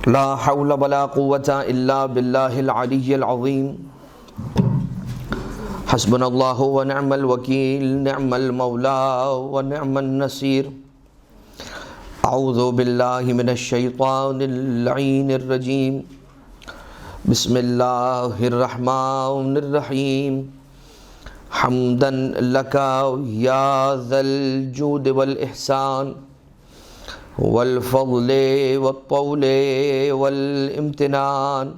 لا حول ولا قوة الا باللہ العلی العظیم حسبنا اللہ ونعم الوکیل نعم المولا ونعم النصیر اعوذ باللہ من الشیطان اللعین الرجیم بسم اللہ الرحمن الرحیم حمدا لکا یا ذا الجود والإحسان والفضل والطول والامتنان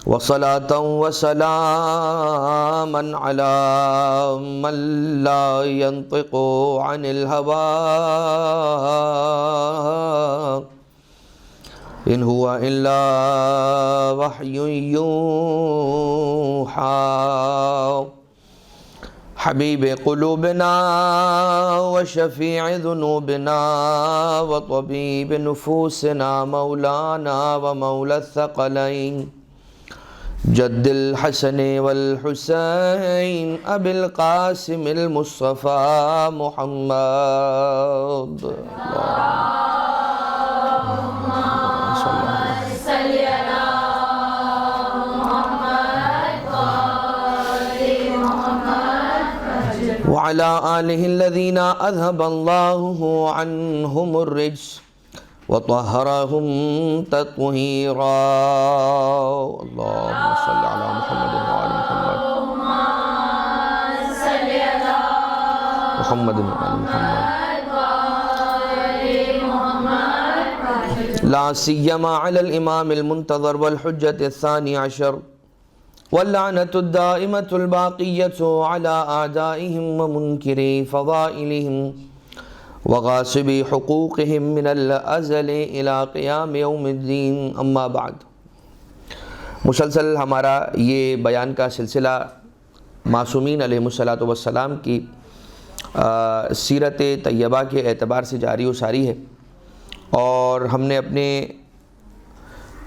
وصلاة وسلاما على من لا ينطق عن الهوى إن هو إلا وحي يوحى حبیب قلوبنا وشفیع ذنوبنا وطبیب نفوسنا مولانا ومولا الثقلین جد الحسن والحسین ابی القاسم المصطفى محمد وعلى آلہ الذین اذهب اللہ عنہم الرجس وطہرہم تطہیرا اللہم صل علی محمد وعلی محمد وعلی محمد لا سیما علی الامام المنتظر والحجة الثانی عشر واللعنة الدائمة الباقية على أعدائهم ومنكري فضائلهم وغاصبي حقوقهم من الأزل إلى قيام يوم الدين اما بعد۔ مسلسل ہمارا یہ بیان کا سلسلہ معصومین علیہ السلام کی سیرت طیبہ کے اعتبار سے جاری و ساری ہے، اور ہم نے اپنے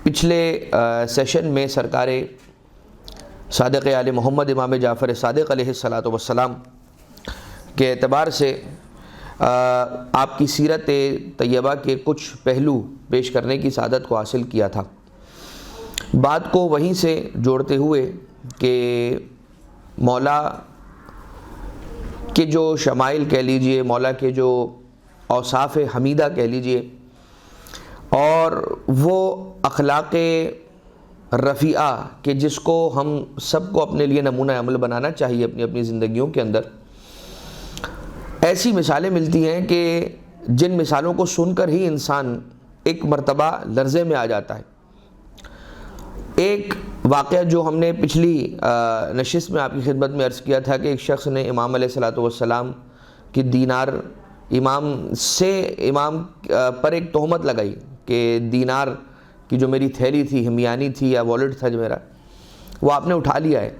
پچھلے سیشن میں سرکار صادق آل محمد امام جعفر صادق علیہ السلام کے اعتبار سے آپ کی سیرت طیبہ کے کچھ پہلو پیش کرنے کی سعادت کو حاصل کیا تھا۔ بات کو وہیں سے جوڑتے ہوئے کہ مولا کے جو شمائل کہہ لیجئے، مولا کے جو اوصاف حمیدہ کہہ لیجئے، اور وہ اخلاق رفیعہ کہ جس کو ہم سب کو اپنے لیے نمونہ عمل بنانا چاہیے اپنی اپنی زندگیوں کے اندر، ایسی مثالیں ملتی ہیں کہ جن مثالوں کو سن کر ہی انسان ایک مرتبہ لرزے میں آ جاتا ہے۔ ایک واقعہ جو ہم نے پچھلی نشست میں آپ کی خدمت میں عرض کیا تھا کہ ایک شخص نے امام علیہ السلام کی دینار امام پر ایک تہمت لگائی کہ دینار کہ جو میری تھیلی تھی، ہمیانی تھی یا والٹ تھا جو میرا، وہ آپ نے اٹھا لیا ہے۔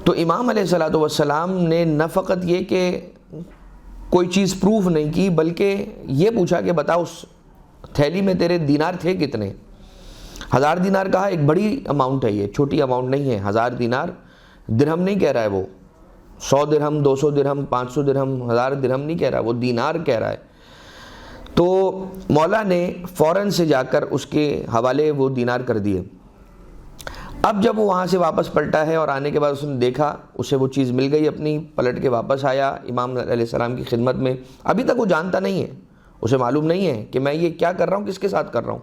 تو امام علیہ السلام نے نہ فقط یہ کہ کوئی چیز پروف نہیں کی، بلکہ یہ پوچھا کہ بتا اس تھیلی میں تیرے دینار تھے کتنے؟ 1000 دینار کہا، ایک بڑی اماؤنٹ ہے، یہ چھوٹی اماؤنٹ نہیں ہے۔ 1000 دینار درہم نہیں کہہ رہا ہے، وہ 100 درہم، 200 درہم، 500 درہم، 1000 درہم نہیں کہہ رہا، وہ دینار کہہ رہا ہے۔ تو مولا نے فوراً سے جا کر اس کے حوالے وہ دینار کر دیے۔ اب جب وہ وہاں سے واپس پلٹا ہے اور آنے کے بعد اس نے دیکھا، اسے وہ چیز مل گئی اپنی، پلٹ کے واپس آیا امام علیہ السلام کی خدمت میں۔ ابھی تک وہ جانتا نہیں ہے، اسے معلوم نہیں ہے کہ میں یہ کیا کر رہا ہوں، کس کے ساتھ کر رہا ہوں۔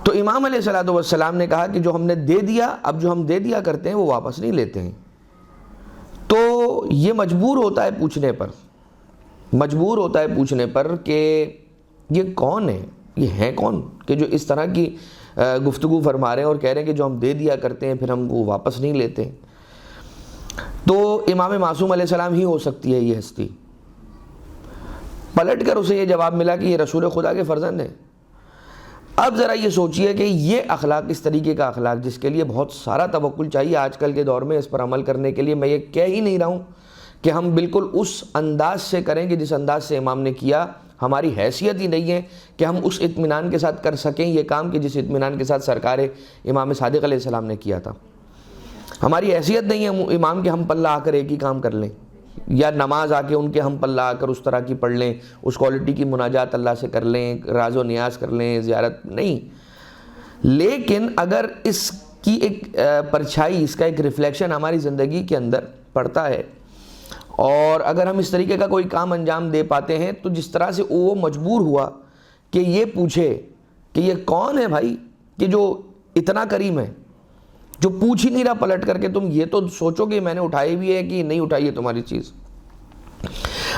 تو امام علیہ السلام نے کہا کہ جو ہم نے دے دیا، اب جو ہم دے دیا کرتے ہیں وہ واپس نہیں لیتے ہیں۔ تو یہ مجبور ہوتا ہے پوچھنے پر کہ یہ کون ہے، یہ ہے کون کہ جو اس طرح کی گفتگو فرما رہے ہیں اور کہہ رہے ہیں کہ جو ہم دے دیا کرتے ہیں پھر ہم وہ واپس نہیں لیتے۔ تو امام معصوم علیہ السلام ہی ہو سکتی ہے یہ ہستی۔ پلٹ کر اسے یہ جواب ملا کہ یہ رسول خدا کے فرزند ہیں۔ اب ذرا یہ سوچئے کہ یہ اخلاق، اس طریقے کا اخلاق جس کے لیے بہت سارا توکل چاہیے آج کل کے دور میں اس پر عمل کرنے کے لیے، میں یہ کہہ ہی نہیں رہا ہوں کہ ہم بالکل اس انداز سے کریں کہ جس انداز سے امام نے کیا، ہماری حیثیت ہی نہیں ہے کہ ہم اس اطمینان کے ساتھ کر سکیں یہ کام کہ جس اطمینان کے ساتھ سرکار امام صادق علیہ السلام نے کیا تھا۔ ہماری حیثیت نہیں ہے امام کہ ہم پلہ آ کر ایک ہی کام کر لیں، یا نماز آ کے ان کے ہم پلہ آ کر اس طرح کی پڑھ لیں، اس کوالٹی کی مناجات اللہ سے کر لیں، راز و نیاز کر لیں، زیارت نہیں. لیکن اگر اس کی ایک پرچھائی، اس کا ایک ریفلیکشن ہماری زندگی کے اندر پڑتا ہے، اور اگر ہم اس طریقے کا کوئی کام انجام دے پاتے ہیں، تو جس طرح سے وہ مجبور ہوا کہ یہ پوچھے کہ یہ کون ہے بھائی کہ جو اتنا کریم ہے، جو پوچھ ہی نہیں رہا پلٹ کر کے تم یہ تو سوچو کہ میں نے اٹھائی بھی ہے کہ نہیں اٹھائی ہے تمہاری چیز.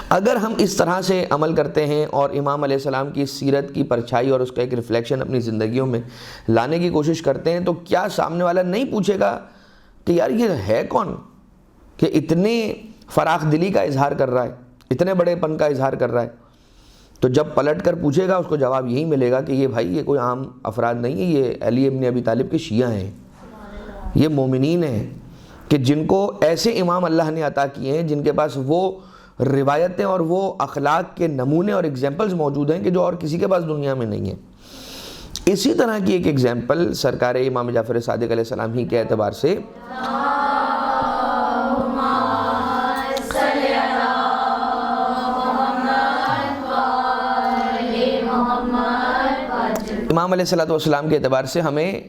اگر ہم اس طرح سے عمل کرتے ہیں اور امام علیہ السلام کی سیرت کی پرچھائی اور اس کا ایک ریفلیکشن اپنی زندگیوں میں لانے کی کوشش کرتے ہیں، تو کیا سامنے والا نہیں پوچھے گا کہ یار یہ ہے کون کہ اتنے فراخ دلی کا اظہار کر رہا ہے، اتنے بڑے پن کا اظہار کر رہا ہے؟ تو جب پلٹ کر پوچھے گا اس کو جواب یہی ملے گا کہ یہ بھائی یہ کوئی عام افراد نہیں ہے، یہ علی ابن ابی طالب کے شیعہ ہیں، یہ مومنین ہیں کہ جن کو ایسے امام اللہ نے عطا کیے ہیں، جن کے پاس وہ روایتیں اور وہ اخلاق کے نمونے اور ایگزامپلز موجود ہیں کہ جو اور کسی کے پاس دنیا میں نہیں ہیں. اسی طرح کی ایک ایگزامپل سرکار امام جعفر صادق علیہ السلام ہی کے اعتبار سے امام علیہ السلام کے اعتبار سے ہمیں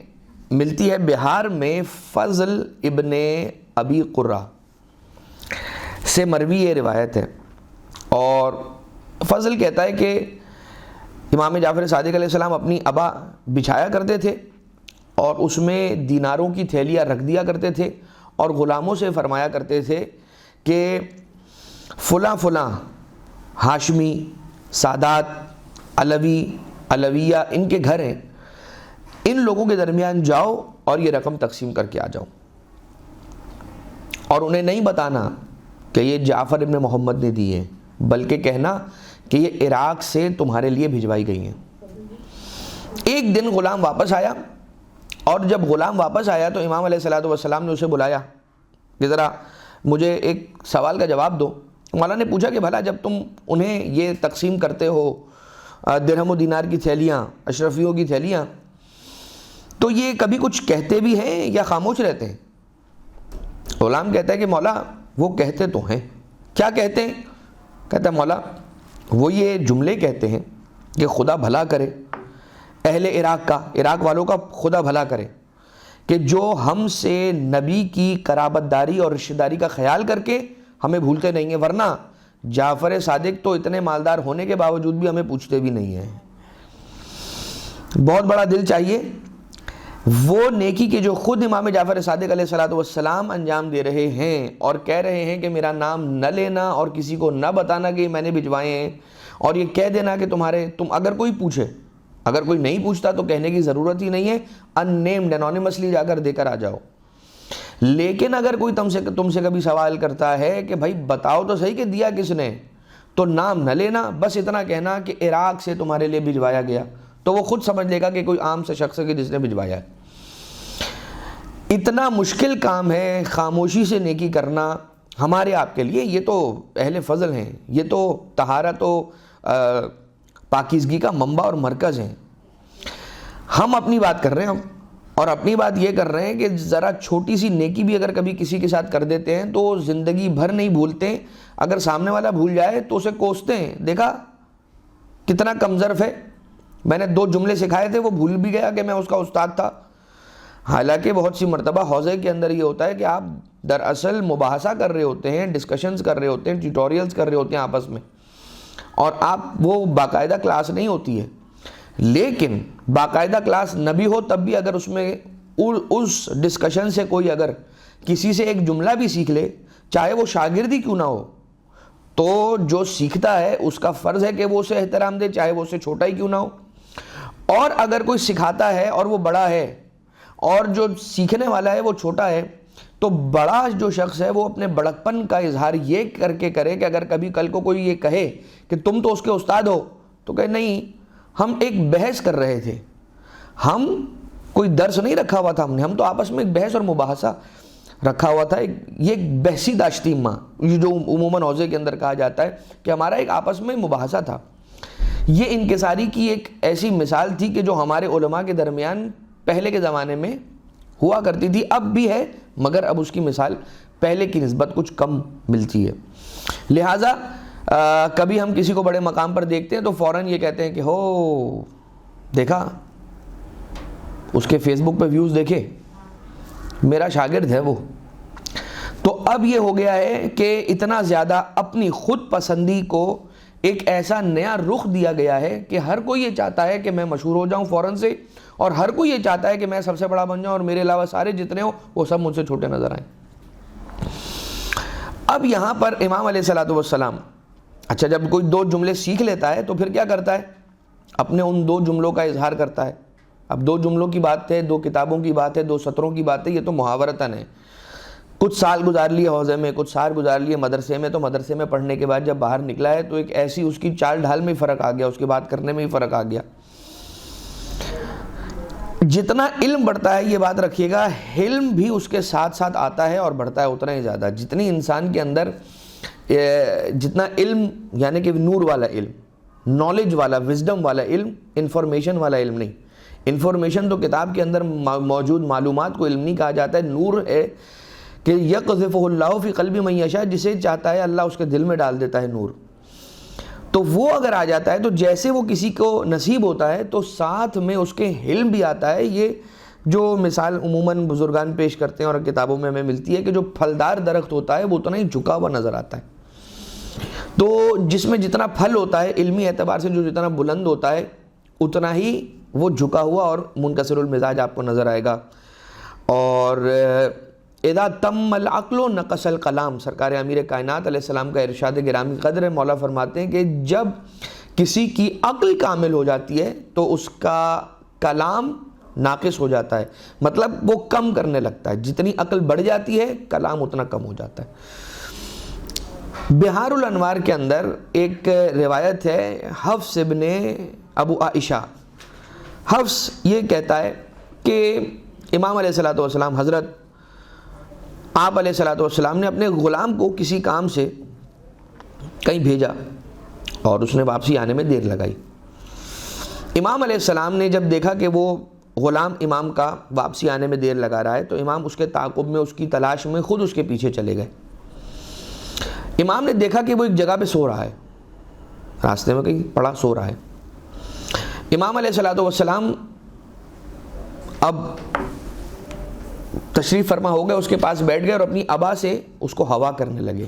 ملتی ہے بہار میں. فضل ابن ابی قرہ سے مروی یہ روایت ہے، اور فضل کہتا ہے کہ امام جعفر صادق علیہ السلام اپنی ابا بچھایا کرتے تھے اور اس میں دیناروں کی تھیلیاں رکھ دیا کرتے تھے، اور غلاموں سے فرمایا کرتے تھے کہ فلاں فلاں ہاشمی، سادات، علوی، علویہ ان کے گھر ہیں، ان لوگوں کے درمیان جاؤ اور یہ رقم تقسیم کر کے آ جاؤ، اور انہیں نہیں بتانا کہ یہ جعفر ابن محمد نے دی ہے، بلکہ کہنا کہ یہ عراق سے تمہارے لیے بھجوائی گئی ہیں. ایک دن غلام واپس آیا، اور جب غلام واپس آیا تو امام علیہ السلام نے اسے بلایا کہ ذرا مجھے ایک سوال کا جواب دو. مولا نے پوچھا کہ بھلا جب تم انہیں یہ تقسیم کرتے ہو درہم و دینار کی تھیلیاں، اشرفیوں کی تھیلیاں، تو یہ کبھی کچھ کہتے بھی ہیں یا خاموش رہتے ہیں؟ غلام کہتا ہے کہ مولا وہ کہتے تو ہیں. کیا کہتے ہیں؟ کہتا ہے مولا وہ یہ جملے کہتے ہیں کہ خدا بھلا کرے اہل عراق کا، عراق والوں کا خدا بھلا کرے کہ جو ہم سے نبی کی قرابت داری اور رشتہ داری کا خیال کر کے ہمیں بھولتے نہیں ہیں، ورنہ جعفر صادق تو اتنے مالدار ہونے کے باوجود بھی ہمیں پوچھتے بھی نہیں ہیں. بہت بڑا دل چاہیے وہ نیکی کے جو خود امام جعفر صادق علیہ السلام انجام دے رہے ہیں اور کہہ رہے ہیں کہ میرا نام نہ لینا اور کسی کو نہ بتانا کہ میں نے بھجوائے ہیں، اور یہ کہہ دینا کہ تم اگر کوئی پوچھے، اگر کوئی نہیں پوچھتا تو کہنے کی ضرورت ہی نہیں ہے، ان نیمڈ انونیمسلی جا کر دے کر آ جاؤ. لیکن اگر کوئی تم سے کبھی سوال کرتا ہے کہ بھائی بتاؤ تو صحیح کہ دیا کس نے، تو نام نہ لینا، بس اتنا کہنا کہ عراق سے تمہارے لیے بھجوایا گیا، تو وہ خود سمجھ لے گا کہ کوئی عام سے شخص ہے کہ جس نے بھجوایا ہے. اتنا مشکل کام ہے خاموشی سے نیکی کرنا ہمارے آپ کے لیے. یہ تو اہل فضل ہیں، یہ تو طہارت و پاکیزگی کا منبع اور مرکز ہیں. ہم اپنی بات کر رہے ہیں، اور اپنی بات یہ کر رہے ہیں کہ ذرا چھوٹی سی نیکی بھی اگر کبھی کسی کے ساتھ کر دیتے ہیں تو زندگی بھر نہیں بھولتے. اگر سامنے والا بھول جائے تو اسے کوستے ہیں، دیکھا کتنا کم ظرف ہے، میں نے 2 جملے سکھائے تھے وہ بھول بھی گیا کہ میں اس کا استاد تھا. حالانکہ بہت سی مرتبہ حوضے کے اندر یہ ہوتا ہے کہ آپ دراصل مباحثہ کر رہے ہوتے ہیں، ڈسکشنز کر رہے ہوتے ہیں، ٹیوٹوریلز کر رہے ہوتے ہیں آپس میں، اور آپ وہ باقاعدہ کلاس نہیں ہوتی ہے. لیکن باقاعدہ کلاس نہ بھی ہو تب بھی اگر اس میں اس ڈسکشن سے کوئی اگر کسی سے ایک جملہ بھی سیکھ لے، چاہے وہ شاگرد ہی کیوں نہ ہو، تو جو سیکھتا ہے اس کا فرض ہے کہ وہ اسے احترام دے، چاہے وہ اس سے چھوٹا ہی کیوں نہ ہو. اور اگر کوئی سکھاتا ہے اور وہ بڑا ہے اور جو سیکھنے والا ہے وہ چھوٹا ہے، تو بڑا جو شخص ہے وہ اپنے بڑکپن کا اظہار یہ کر کے کرے کہ اگر کبھی کل کو کوئی یہ کہے کہ تم تو اس کے استاد ہو، تو کہ نہیں، ہم ایک بحث کر رہے تھے، ہم کوئی درس نہیں رکھا ہوا تھا، ہم تو آپس میں ایک بحث اور مباحثہ رکھا ہوا تھا. یہ ایک بحثی داشتیمہ جو عموماً حوضے کے اندر کہا جاتا ہے کہ ہمارا ایک آپس میں مباحثہ تھا. یہ انکساری کی ایک ایسی مثال تھی کہ جو ہمارے علماء کے درمیان پہلے کے زمانے میں ہوا کرتی تھی، اب بھی ہے مگر اب اس کی مثال پہلے کی نسبت کچھ کم ملتی ہے. لہٰذا کبھی ہم کسی کو بڑے مقام پر دیکھتے ہیں تو فوراً یہ کہتے ہیں کہ ہو دیکھا اس کے فیس بک پہ ویوز دیکھے، میرا شاگرد ہے وہ۔ تو اب یہ ہو گیا ہے کہ اتنا زیادہ اپنی خود پسندی کو ایک ایسا نیا رخ دیا گیا ہے کہ ہر کوئی یہ چاہتا ہے کہ میں مشہور ہو جاؤں فوراً سے، اور ہر کوئی یہ چاہتا ہے کہ میں سب سے بڑا بن جاؤں اور میرے علاوہ سارے جتنے ہوں وہ سب مجھ سے چھوٹے نظر آئیں۔ اب یہاں پر امام علیہ الصلوۃ والسلام، اچھا جب کوئی دو جملے سیکھ لیتا ہے تو پھر کیا کرتا ہے؟ اپنے ان دو جملوں کا اظہار کرتا ہے۔ اب دو جملوں کی بات ہے، دو کتابوں کی بات ہے، دو سطروں کی بات ہے، یہ تو محاورتاً ہے۔ کچھ سال گزار لیے حوزے میں، کچھ سال گزار لیے مدرسے میں، تو مدرسے میں پڑھنے کے بعد جب باہر نکلا ہے تو ایک ایسی اس کی چال ڈھال میں فرق آ گیا، اس کی بات کرنے میں ہی فرق آ گیا۔ جتنا علم بڑھتا ہے یہ بات رکھیے گا، علم بھی اس کے ساتھ ساتھ آتا ہے اور بڑھتا ہے اتنا ہی زیادہ۔ جتنی انسان کے اندر جتنا علم، یعنی کہ نور والا علم، نالج والا، وزڈم والا علم، انفارمیشن والا علم نہیں۔ انفارمیشن تو کتاب کے اندر موجود معلومات کو علم نہیں کہا جاتا ہے، نور ہے کہ یقذفہ اللہ فی قلب من یشاء، جسے چاہتا ہے اللہ اس کے دل میں ڈال دیتا ہے نور۔ تو وہ اگر آ جاتا ہے تو جیسے وہ کسی کو نصیب ہوتا ہے تو ساتھ میں اس کے علم بھی آتا ہے۔ یہ جو مثال عموماً بزرگان پیش کرتے ہیں اور کتابوں میں ہمیں ملتی ہے کہ جو پھلدار درخت ہوتا ہے وہ اتنا ہی جھکا ہوا نظر آتا ہے۔ تو جس میں جتنا پھل ہوتا ہے علمی اعتبار سے، جو جتنا بلند ہوتا ہے اتنا ہی وہ جھکا ہوا اور منکسر المزاج آپ کو نظر آئے گا۔ اور اذا تم العقل نقص الکلام، سرکار امیر کائنات علیہ السلام کا ارشاد گرامی قدر ہے، مولا فرماتے ہیں کہ جب کسی کی عقل کامل ہو جاتی ہے تو اس کا کلام ناقص ہو جاتا ہے، مطلب وہ کم کرنے لگتا ہے۔ جتنی عقل بڑھ جاتی ہے کلام اتنا کم ہو جاتا ہے۔ بہار الانوار کے اندر ایک روایت ہے حفص ابن ابو عائشہ۔ حفص یہ کہتا ہے کہ امام علیہ الصلوۃ والسلام، حضرت آپ علیہ الصلوۃ والسلام نے اپنے غلام کو کسی کام سے کہیں بھیجا اور اس نے واپسی آنے میں دیر لگائی۔ امام علیہ السلام نے جب دیکھا کہ وہ غلام امام کا واپسی آنے میں دیر لگا رہا ہے تو امام اس کے تعاقب میں، اس کی تلاش میں خود اس کے پیچھے چلے گئے۔ امام نے دیکھا کہ وہ ایک جگہ پہ سو رہا ہے، راستے میں کہیں پڑا سو رہا ہے۔ امام علیہ الصلوۃ والسلام اب تشریف فرما ہو گئے، اس کے پاس بیٹھ گئے اور اپنی ابا سے اس کو ہوا کرنے لگے۔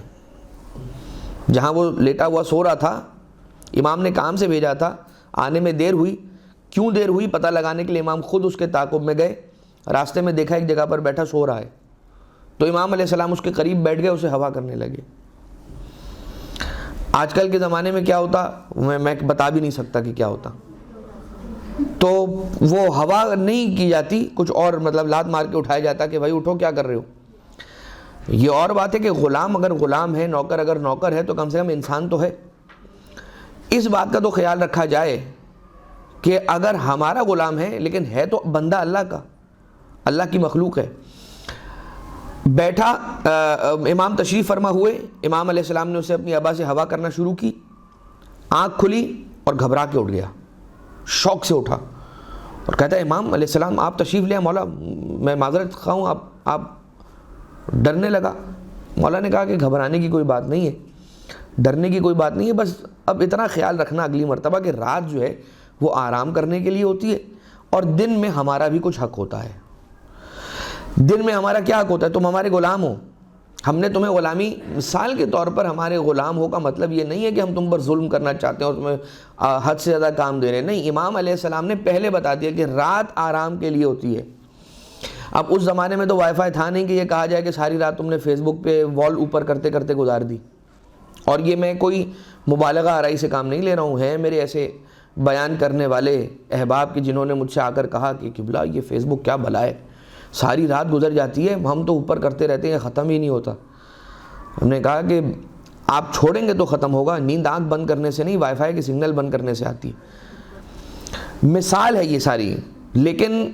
جہاں وہ لیٹا ہوا سو رہا تھا، امام نے کام سے بھیجا تھا، آنے میں دیر ہوئی۔ کیوں دیر ہوئی پتہ لگانے کے لیے امام خود اس کے تعاقب میں گئے، راستے میں دیکھا ایک جگہ پر بیٹھا سو رہا ہے، تو امام علیہ السلام اس کے قریب بیٹھ گئے، اسے ہوا کرنے لگے۔ آج کل کے زمانے میں کیا ہوتا میں بتا بھی نہیں سکتا کہ کیا ہوتا۔ تو وہ ہوا نہیں کی جاتی، کچھ اور مطلب لات مار کے اٹھایا جاتا کہ بھائی اٹھو کیا کر رہے ہو۔ یہ اور بات ہے کہ غلام اگر غلام ہے، نوکر اگر نوکر ہے، تو کم سے کم انسان تو ہے۔ اس بات کا تو خیال رکھا جائے کہ اگر ہمارا غلام ہے لیکن ہے تو بندہ اللہ کا، اللہ کی مخلوق ہے۔ بیٹھا، امام تشریف فرما ہوئے، امام علیہ السلام نے اسے اپنی ابا سے ہوا کرنا شروع کی۔ آنکھ کھلی اور گھبرا کے اٹھ گیا، شوق سے اٹھا اور کہتا ہے امام علیہ السلام آپ تشریف لے، مولا میں معذرت خواہ ہوں، آپ ڈرنے لگا۔ مولا نے کہا کہ گھبرانے کی کوئی بات نہیں ہے، ڈرنے کی کوئی بات نہیں ہے، بس اب اتنا خیال رکھنا اگلی مرتبہ کہ رات جو ہے وہ آرام کرنے کے لیے ہوتی ہے اور دن میں ہمارا بھی کچھ حق ہوتا ہے۔ دن میں ہمارا کیا حق ہوتا ہے؟ تم ہمارے غلام ہو، ہم نے تمہیں غلامی، مثال کے طور پر ہمارے غلام ہو کا مطلب یہ نہیں ہے کہ ہم تم پر ظلم کرنا چاہتے ہیں اور تمہیں حد سے زیادہ کام دے رہے ہیں، نہیں۔ امام علیہ السلام نے پہلے بتا دیا کہ رات آرام کے لیے ہوتی ہے۔ اب اس زمانے میں تو وائی فائی تھا نہیں کہ یہ کہا جائے کہ ساری رات تم نے فیس بک پہ وال اوپر کرتے کرتے گزار دی۔ اور یہ میں کوئی مبالغہ آرائی سے کام نہیں لے رہا ہوں، ہیں میرے ایسے بیان کرنے والے احباب کہ جنہوں نے مجھ سے آ کر کہا کہ قبلہ یہ فیس بک کیا بلا ہے، ساری رات گزر جاتی ہے، ہم تو اوپر کرتے رہتے ہیں، ختم ہی نہیں ہوتا۔ ہم نے کہا کہ آپ چھوڑیں گے تو ختم ہوگا، نیند آنکھ بند کرنے سے نہیں، وائی فائی کے سگنل بند کرنے سے آتی۔ مثال ہے یہ ساری، لیکن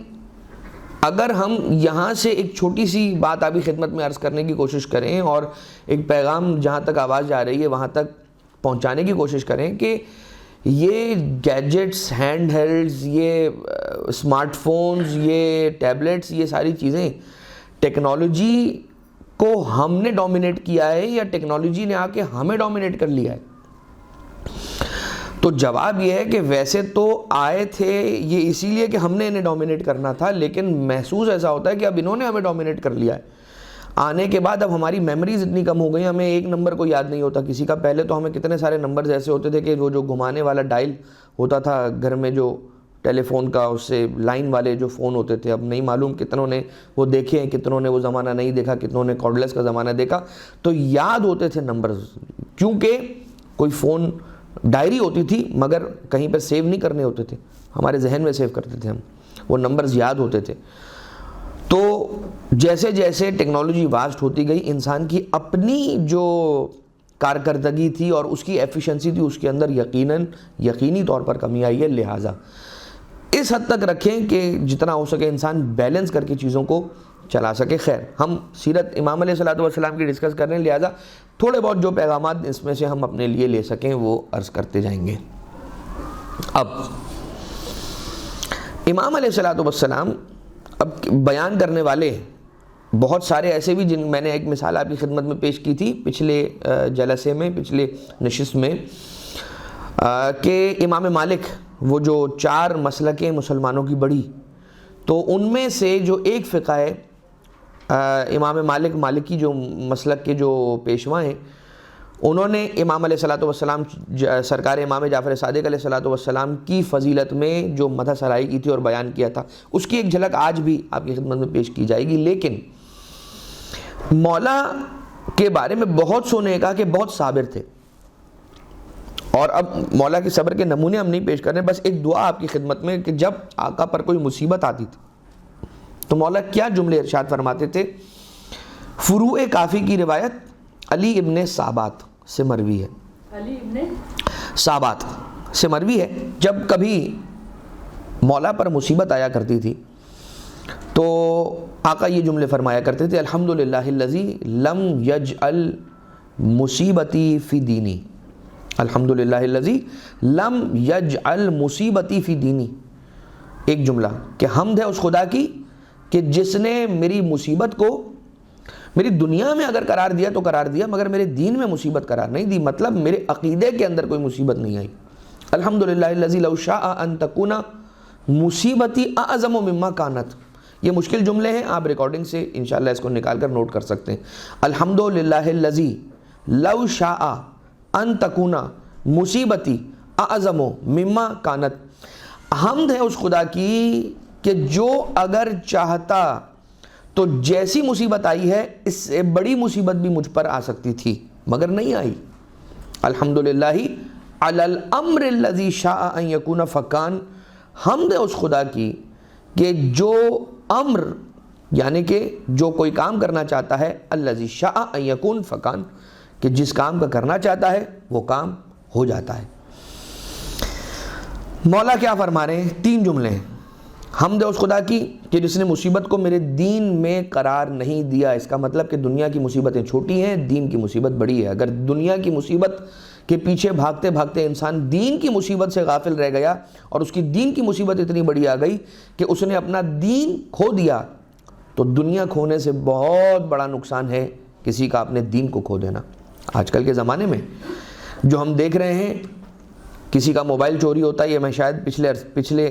اگر ہم یہاں سے ایک چھوٹی سی بات آپ کی خدمت میں عرض کرنے کی کوشش کریں اور ایک پیغام جہاں تک آواز جا رہی ہے وہاں تک پہنچانے کی کوشش کریں کہ یہ گیجٹس، ہینڈ ہیلڈز، یہ اسمارٹ فونز، یہ ٹیبلیٹس، یہ ساری چیزیں ٹیکنالوجی کو ہم نے ڈومینیٹ کیا ہے یا ٹیکنالوجی نے آ کے ہمیں ڈومینیٹ کر لیا ہے؟ تو جواب یہ ہے کہ ویسے تو آئے تھے یہ اسی لیے کہ ہم نے انہیں ڈومینیٹ کرنا تھا، لیکن محسوس ایسا ہوتا ہے کہ اب انہوں نے ہمیں ڈومینیٹ کر لیا ہے۔ آنے کے بعد اب ہماری میموریز اتنی کم ہو گئی، ہمیں ایک نمبر کو یاد نہیں ہوتا کسی کا۔ پہلے تو ہمیں کتنے سارے نمبرز ایسے ہوتے تھے کہ وہ جو گھمانے والا ڈائل ہوتا تھا گھر میں، جو ٹیلی فون کا، اس سے لائن والے جو فون ہوتے تھے، اب نہیں معلوم کتنوں نے وہ دیکھے ہیں، کتنوں نے وہ زمانہ نہیں دیکھا، کتنوں نے کارڈلیس کا زمانہ دیکھا۔ تو یاد ہوتے تھے نمبرز، کیونکہ کوئی فون ڈائری ہوتی تھی مگر کہیں پہ سیو نہیں کرنے ہوتے تھے، ہمارے ذہن میں سیو کرتے تھے ہم، وہ نمبرز یاد ہوتے تھے۔ تو جیسے جیسے ٹیکنالوجی واسٹ ہوتی گئی، انسان کی اپنی جو کارکردگی تھی اور اس کی ایفیشنسی تھی اس کے اندر یقینی طور پر کمی آئی ہے۔ لہٰذا اس حد تک رکھیں کہ جتنا ہو سکے انسان بیلنس کر کے چیزوں کو چلا سکے۔ خیر، ہم سیرت امام علیہ الصلوۃ والسلام کی ڈسکس کر رہے ہیں، لہٰذا تھوڑے بہت جو پیغامات اس میں سے ہم اپنے لیے لے سکیں وہ عرض کرتے جائیں گے۔ اب امام علیہ الصلوۃ والسلام اب بیان کرنے والے بہت سارے ایسے بھی، جن میں نے ایک مثال آپ کی خدمت میں پیش کی تھی پچھلے جلسے میں، پچھلے نشست میں، کہ امام مالک وہ جو 4 مسلکیں مسلمانوں کی بڑی، تو ان میں سے جو ایک فقہ ہے امام مالکی جو مسلک کے جو پیشوا ہیں، انہوں نے امام علیہ الصلوۃ والسلام سرکار امام جعفر صادق علیہ الصلوۃ والسلام کی فضیلت میں جو مدح سرائی کی تھی اور بیان کیا تھا، اس کی ایک جھلک آج بھی آپ کی خدمت میں پیش کی جائے گی۔ لیکن مولا کے بارے میں بہت سو نے کہا کہ بہت صابر تھے، اور اب مولا کے صبر کے نمونے ہم نہیں پیش کر رہے ہیں، بس ایک دعا آپ کی خدمت میں کہ جب آقا پر کوئی مصیبت آتی تھی تو مولا کیا جملے ارشاد فرماتے تھے۔ فروع کافی کی روایت علی ابن صابات سے مروی ہے، علی ابن صابات سے مروی ہے، جب کبھی مولا پر مصیبت آیا کرتی تھی تو آقا یہ جملے فرمایا کرتے تھے، الحمدللہ الذی لم یجعل مصیبتی فی دینی، الحمدللہ الذی لم یجعل مصیبتی فی دینی۔ ایک جملہ کہ حمد ہے اس خدا کی کہ جس نے میری مصیبت کو میری دنیا میں اگر قرار دیا تو قرار دیا، مگر میرے دین میں مصیبت قرار نہیں دی، مطلب میرے عقیدے کے اندر کوئی مصیبت نہیں آئی۔ الحمدللہ الذی لو شاء ان تکون مصیبتی اعظم مما کانت۔ یہ مشکل جملے ہیں، آپ ریکارڈنگ سے انشاءاللہ اس کو نکال کر نوٹ کر سکتے ہیں۔ الحمدللہ الذی لو شاء ان تکون مصیبتی اعظم مما کانت۔ حمد ہے اس خدا کی کہ جو اگر چاہتا تو جیسی مصیبت آئی ہے اس سے بڑی مصیبت بھی مجھ پر آ سکتی تھی مگر نہیں آئی۔ الحمدللہ علی الامر الذی شاء ان یکون فکان۔ حمد ہے اس خدا کی کہ جو امر یعنی کہ جو کوئی کام کرنا چاہتا ہے، الذی شاء ان یکون فکان، کہ جس کام کا کرنا چاہتا ہے وہ کام ہو جاتا ہے۔ مولا کیا فرما رہے ہیں؟ 3 جملے ہیں۔ حمد ہے اس خدا کی کہ جس نے مصیبت کو میرے دین میں قرار نہیں دیا۔ اس کا مطلب کہ دنیا کی مصیبتیں چھوٹی ہیں، دین کی مصیبت بڑی ہے۔ اگر دنیا کی مصیبت کے پیچھے بھاگتے بھاگتے انسان دین کی مصیبت سے غافل رہ گیا اور اس کی دین کی مصیبت اتنی بڑی آ گئی کہ اس نے اپنا دین کھو دیا، تو دنیا کھونے سے بہت بڑا نقصان ہے کسی کا اپنے دین کو کھو دینا۔ آج کل کے زمانے میں جو ہم دیکھ رہے ہیں، کسی کا موبائل چوری ہوتا ہے، یہ میں شاید پچھلے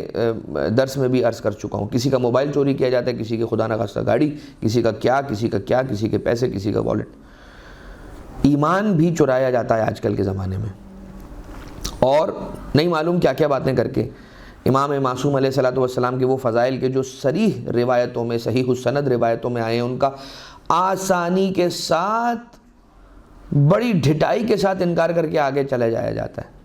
درس میں بھی عرض کر چکا ہوں، کسی کا موبائل چوری کیا جاتا ہے، کسی کی خدا نخواستہ گاڑی، کسی کا کیا، کسی کے پیسے، کسی کا والٹ، ایمان بھی چرایا جاتا ہے آج کل کے زمانے میں، اور نہیں معلوم کیا کیا باتیں کر کے۔ امام معصوم علیہ الصلوۃ والسلام کے وہ فضائل کے جو صریح روایتوں میں، صحیح السند روایتوں میں آئے ہیں، ان کا آسانی کے ساتھ، بڑی ڈھٹائی کے ساتھ انکار کر کے آگے چلے جایا جاتا ہے،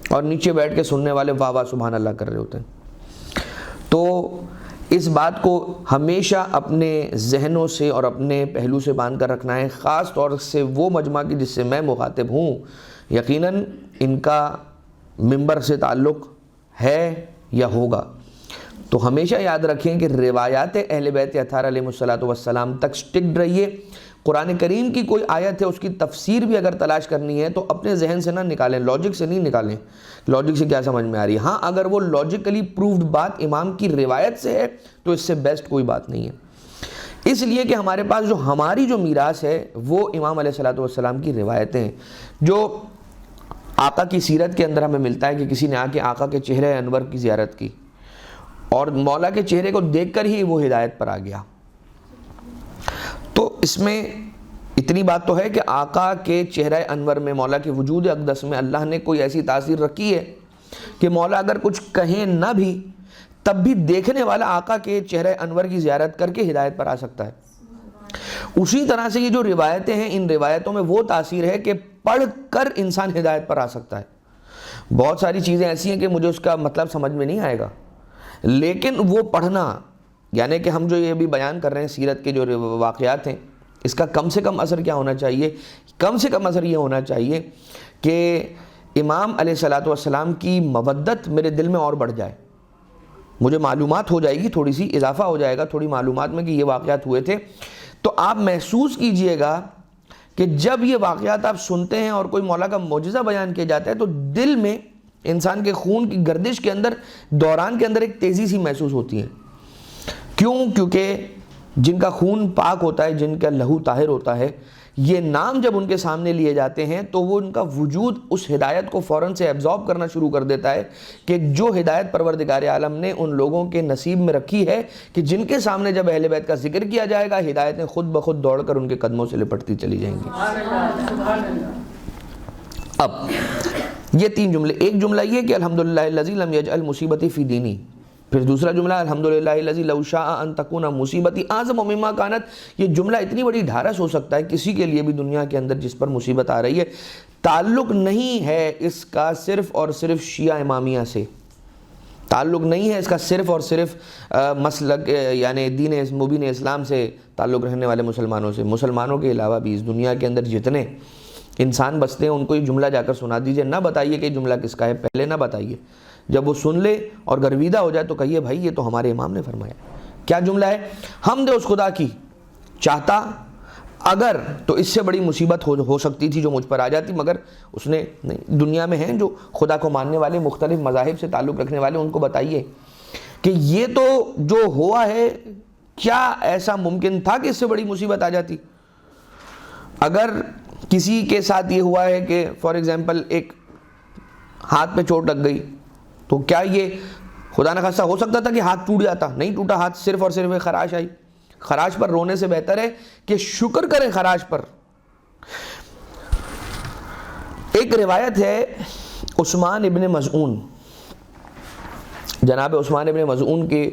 اور نیچے بیٹھ کے سننے والے واہ واہ سبحان اللہ کر رہے ہوتے ہیں۔ تو اس بات کو ہمیشہ اپنے ذہنوں سے اور اپنے پہلو سے باندھ کر رکھنا ہے، خاص طور سے وہ مجمع کی جس سے میں مخاطب ہوں، یقیناً ان کا منبر سے تعلق ہے یا ہوگا، تو ہمیشہ یاد رکھیں کہ روایات اہل بیت اطہار علیہ الصلوۃ والسلام تک سٹک رہیے۔ قرآن کریم کی کوئی آیت ہے، اس کی تفسیر بھی اگر تلاش کرنی ہے تو اپنے ذہن سے نہ نکالیں، لاجک سے نہیں نکالیں، لاجک سے کیا سمجھ میں آ رہی ہے۔ ہاں، اگر وہ لاجیکلی پروفڈ بات امام کی روایت سے ہے تو اس سے بیسٹ کوئی بات نہیں ہے۔ اس لیے کہ ہمارے پاس جو ہماری جو میراث ہے وہ امام علیہ الصلوۃ والسلام کی روایتیں ہیں، جو آقا کی سیرت کے اندر ہمیں ملتا ہے کہ کسی نے آ کے آقا کے چہرے انور کی زیارت کی اور مولا کے چہرے کو دیکھ کر ہی وہ ہدایت پر آ گیا۔ تو اس میں اتنی بات تو ہے کہ آقا کے چہرہ انور میں، مولا کے وجود اقدس میں اللہ نے کوئی ایسی تاثیر رکھی ہے کہ مولا اگر کچھ کہیں نہ بھی تب بھی دیکھنے والا آقا کے چہرہ انور کی زیارت کر کے ہدایت پر آ سکتا ہے۔ اسی طرح سے یہ جو روایتیں ہیں، ان روایتوں میں وہ تاثیر ہے کہ پڑھ کر انسان ہدایت پر آ سکتا ہے۔ بہت ساری چیزیں ایسی ہیں کہ مجھے اس کا مطلب سمجھ میں نہیں آئے گا، لیکن وہ پڑھنا، یعنی کہ ہم جو یہ بھی بیان کر رہے ہیں سیرت کے جو واقعات ہیں، اس کا کم سے کم اثر کیا ہونا چاہیے؟ کم سے کم اثر یہ ہونا چاہیے کہ امام علیہ الصلوۃ والسلام کی مودت میرے دل میں اور بڑھ جائے، مجھے معلومات ہو جائے گی، تھوڑی سی اضافہ ہو جائے گا تھوڑی معلومات میں کہ یہ واقعات ہوئے تھے، تو آپ محسوس کیجئے گا کہ جب یہ واقعات آپ سنتے ہیں اور کوئی مولا کا معجزہ بیان کیا جاتا ہے تو دل میں، انسان کے خون کی گردش کے اندر، دوران کے اندر ایک تیزی سی محسوس ہوتی ہے۔ کیوں؟ کیونکہ جن کا خون پاک ہوتا ہے، جن کا لہو طاہر ہوتا ہے، یہ نام جب ان کے سامنے لیے جاتے ہیں تو وہ ان کا وجود اس ہدایت کو فوراً سے ایبزارب کرنا شروع کر دیتا ہے کہ جو ہدایت پروردگار عالم نے ان لوگوں کے نصیب میں رکھی ہے کہ جن کے سامنے جب اہل بیت کا ذکر کیا جائے گا، ہدایتیں خود بخود دوڑ کر ان کے قدموں سے لپٹتی چلی جائیں گی۔ اب یہ تین جملے، ایک جملہ یہ کہ الحمدللہ الذی لم یجعل مصیبتی فی دینی، پھر دوسرا جملہ الحمدللہ الذی لو شاء ان تکون مصیبتی اعظم مما کانت۔ یہ جملہ اتنی بڑی ڈھارس ہو سکتا ہے کسی کے لیے بھی دنیا کے اندر جس پر مصیبت آ رہی ہے۔ تعلق نہیں ہے اس کا صرف اور صرف شیعہ امامیہ سے، تعلق نہیں ہے اس کا صرف اور صرف مسلک یعنی دین مبین اسلام سے تعلق رہنے والے مسلمانوں سے۔ مسلمانوں کے علاوہ بھی اس دنیا کے اندر جتنے انسان بستے ہیں ان کو یہ جملہ جا کر سنا دیجئے، نہ بتائیے کہ یہ جملہ کس کا ہے، پہلے نہ بتائیے، جب وہ سن لے اور گرویدہ ہو جائے تو کہیے بھائی یہ تو ہمارے امام نے فرمایا۔ کیا جملہ ہے؟ حمد اس خدا کی، چاہتا اگر تو اس سے بڑی مصیبت ہو سکتی تھی جو مجھ پر آ جاتی، مگر اس نے نہیں۔ دنیا میں ہیں جو خدا کو ماننے والے، مختلف مذاہب سے تعلق رکھنے والے، ان کو بتائیے کہ یہ تو جو ہوا ہے، کیا ایسا ممکن تھا کہ اس سے بڑی مصیبت آ جاتی؟ اگر کسی کے ساتھ یہ ہوا ہے کہ فار ایگزامپل ایک ہاتھ پہ چوٹ لگ گئی، تو کیا یہ خدا نہ خواستہ ہو سکتا تھا کہ ہاتھ ٹوٹ جاتا؟ نہیں ٹوٹا ہاتھ، صرف اور صرف ایک خراش آئی۔ خراش پر رونے سے بہتر ہے کہ شکر کریں خراش پر۔ ایک روایت ہے عثمان ابن مظعون، جناب عثمان ابن مظعون کے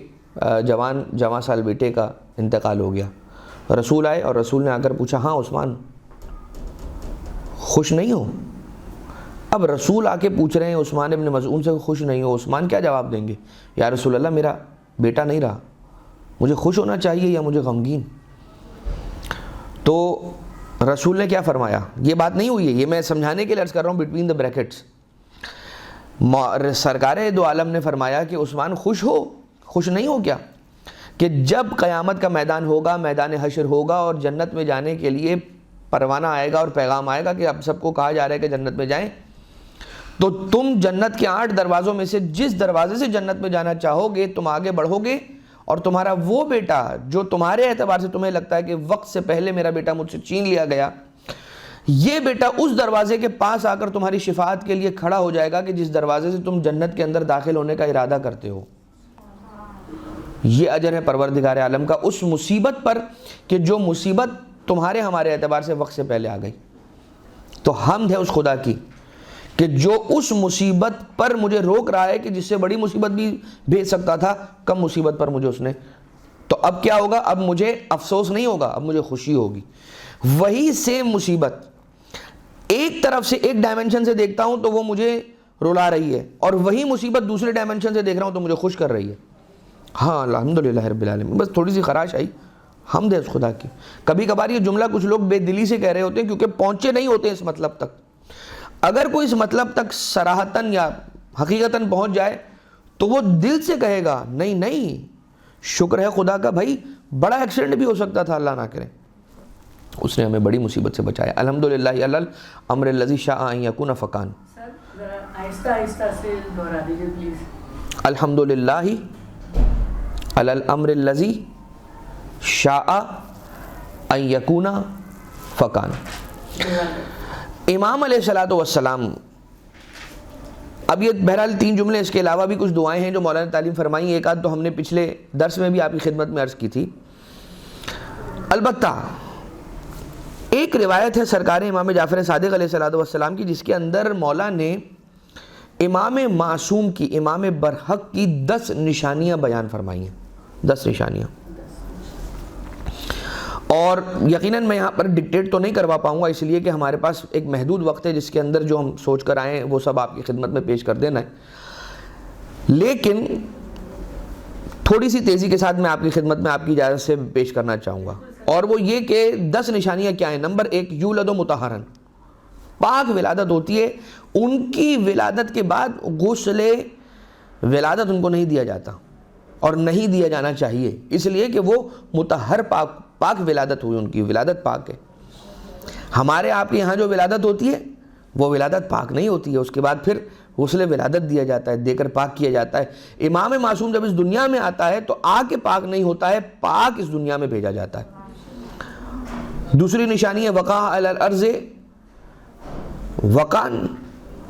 جوان سال بیٹے کا انتقال ہو گیا۔ رسول آئے اور رسول نے آ کر پوچھا، ہاں عثمان خوش نہیں ہو؟ اب رسول آ کے پوچھ رہے ہیں عثمان ابن مظعون سے خوش نہیں ہو، عثمان کیا جواب دیں گے؟ یا رسول اللہ میرا بیٹا نہیں رہا، مجھے خوش ہونا چاہیے یا مجھے غمگین؟ تو رسول نے کیا فرمایا؟ یہ بات نہیں ہوئی ہے، یہ میں سمجھانے کے لیے عرض کر رہا ہوں بٹوین دا بریکٹس۔ سرکار دو عالم نے فرمایا کہ عثمان خوش ہو، خوش نہیں ہو کیا؟ کہ جب قیامت کا میدان ہوگا، میدان حشر ہوگا اور جنت میں جانے کے لیے پروانہ آئے گا اور پیغام آئے گا کہ اب سب کو کہا جا رہا ہے کہ جنت میں جائیں، تو تم جنت کے 8 دروازوں میں سے جس دروازے سے جنت میں جانا چاہو گے تم آگے بڑھو گے، اور تمہارا وہ بیٹا جو تمہارے اعتبار سے تمہیں لگتا ہے کہ وقت سے پہلے میرا بیٹا مجھ سے چھین لیا گیا، یہ بیٹا اس دروازے کے پاس آ کر تمہاری شفاعت کے لیے کھڑا ہو جائے گا کہ جس دروازے سے تم جنت کے اندر داخل ہونے کا ارادہ کرتے ہو۔ یہ اجر ہے پروردگار عالم کا اس مصیبت پر کہ جو مصیبت تمہارے ہمارے اعتبار سے وقت سے پہلے آ گئی۔ تو حمد ہے اس خدا کی کہ جو اس مصیبت پر مجھے روک رہا ہے کہ جس سے بڑی مصیبت بھی بھیج سکتا تھا، کم مصیبت پر مجھے اس نے۔ تو اب کیا ہوگا؟ اب مجھے افسوس نہیں ہوگا، اب مجھے خوشی ہوگی۔ وہی سیم مصیبت ایک طرف سے ایک ڈائمنشن سے دیکھتا ہوں تو وہ مجھے رلا رہی ہے، اور وہی مصیبت دوسرے ڈائمنشن سے دیکھ رہا ہوں تو مجھے خوش کر رہی ہے۔ ہاں الحمدللہ رب العالمین، بس تھوڑی سی خراش آئی، حمد ہے اس خدا کی۔ کبھی کبھار یہ جملہ کچھ لوگ بے دلی سے کہہ رہے ہوتے ہیں کیونکہ پہنچے نہیں ہوتے اس مطلب تک۔ اگر کوئی اس مطلب تک صراحتاً یا حقیقتاً پہنچ جائے تو وہ دل سے کہے گا نہیں نہیں، شکر ہے خدا کا بھائی، بڑا ایکسیڈنٹ بھی ہو سکتا تھا، اللہ نہ کرے، اس نے ہمیں بڑی مصیبت سے بچایا۔ الحمدللہ علی الامر الذی شاء ان یکون فکان۔ آہستہ آہستہ سے دوہرا دیجیے پلیز۔ الحمدللہ علی الامر الذی شاء ان یکون فکان۔ امام علیہ الصلوۃ والسلام، اب یہ بہرحال 3 جملے، اس کے علاوہ بھی کچھ دعائیں ہیں جو مولانا نے تعلیم فرمائی، ایک آدھ تو ہم نے پچھلے درس میں بھی آپ کی خدمت میں عرض کی تھی۔ البتہ ایک روایت ہے سرکار امام جعفر صادق علیہ الصلوۃ والسلام کی، جس کے اندر مولا نے امام معصوم کی، امام برحق کی 10 نشانیاں بیان فرمائی ہیں، 10 نشانیاں۔ اور یقیناً میں یہاں پر ڈکٹیٹ تو نہیں کروا پاؤں گا، اس لیے کہ ہمارے پاس ایک محدود وقت ہے جس کے اندر جو ہم سوچ کر آئیں وہ سب آپ کی خدمت میں پیش کر دینا ہے، لیکن تھوڑی سی تیزی کے ساتھ میں آپ کی خدمت میں آپ کی اجازت سے پیش کرنا چاہوں گا، اور وہ یہ کہ 10 نشانیاں کیا ہیں۔ نمبر 1، یولد مطہرن، پاک ولادت ہوتی ہے، ان کی ولادت کے بعد غسل ولادت ان کو نہیں دیا جاتا اور نہیں دیا جانا چاہیے، اس لیے کہ وہ مطہر پاک ولادت ہوئی، ان کی ولادت پاک ہے۔ ہمارے آپ کے یہاں جو ولادت ہوتی ہے وہ ولادت پاک نہیں ہوتی ہے، اس کے بعد پھر غسل ولادت دیا جاتا ہے، دے کر پاک کیا جاتا ہے۔ امام معصوم جب اس دنیا میں آتا ہے تو آ کے پاک نہیں ہوتا ہے، پاک اس دنیا میں بھیجا جاتا ہے۔ دوسری نشانی ہے وقع علی الارض وقعن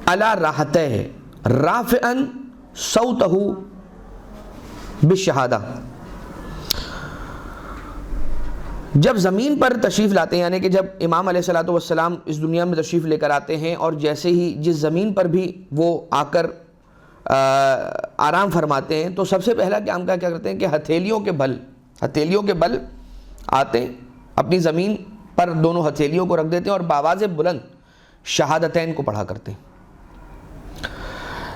علی راحتہ رافعا صوتہ بالشہادہ، جب زمین پر تشریف لاتے ہیں، یعنی کہ جب امام علیہ الصلوۃ والسلام اس دنیا میں تشریف لے کر آتے ہیں، اور جیسے ہی جس زمین پر بھی وہ آ کر آرام فرماتے ہیں تو سب سے پہلا کام کیا کرتے ہیں کہ ہتھیلیوں کے بل آتے ہیں، اپنی زمین پر دونوں ہتھیلیوں کو رکھ دیتے ہیں اور بآواز بلند شہادتین کو پڑھا کرتے ہیں۔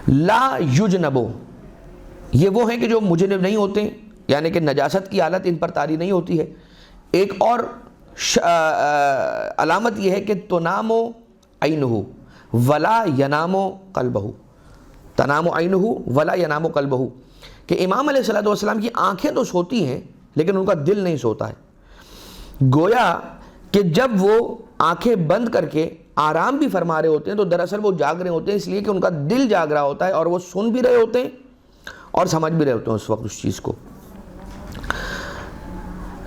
لا یجنبو، یہ وہ ہیں کہ جو مجنب نہیں ہوتے، یعنی کہ نجاست کی حالت ان پر طاری نہیں ہوتی ہے۔ ایک اور علامت یہ ہے کہ تنام عینہ ولا ینام قلبہ، تنام عینہ ولا ینام قلبہ، کہ امام علیہ الصلوۃ والسلام کی آنکھیں تو سوتی ہیں لیکن ان کا دل نہیں سوتا ہے۔ گویا کہ جب وہ آنکھیں بند کر کے آرام بھی فرما رہے ہوتے ہیں تو دراصل وہ جاگ رہے ہوتے ہیں، اس لیے کہ ان کا دل جاگ رہا ہوتا ہے اور وہ سن بھی رہے ہوتے ہیں اور سمجھ بھی رہے ہوتے ہیں اس وقت اس چیز کو۔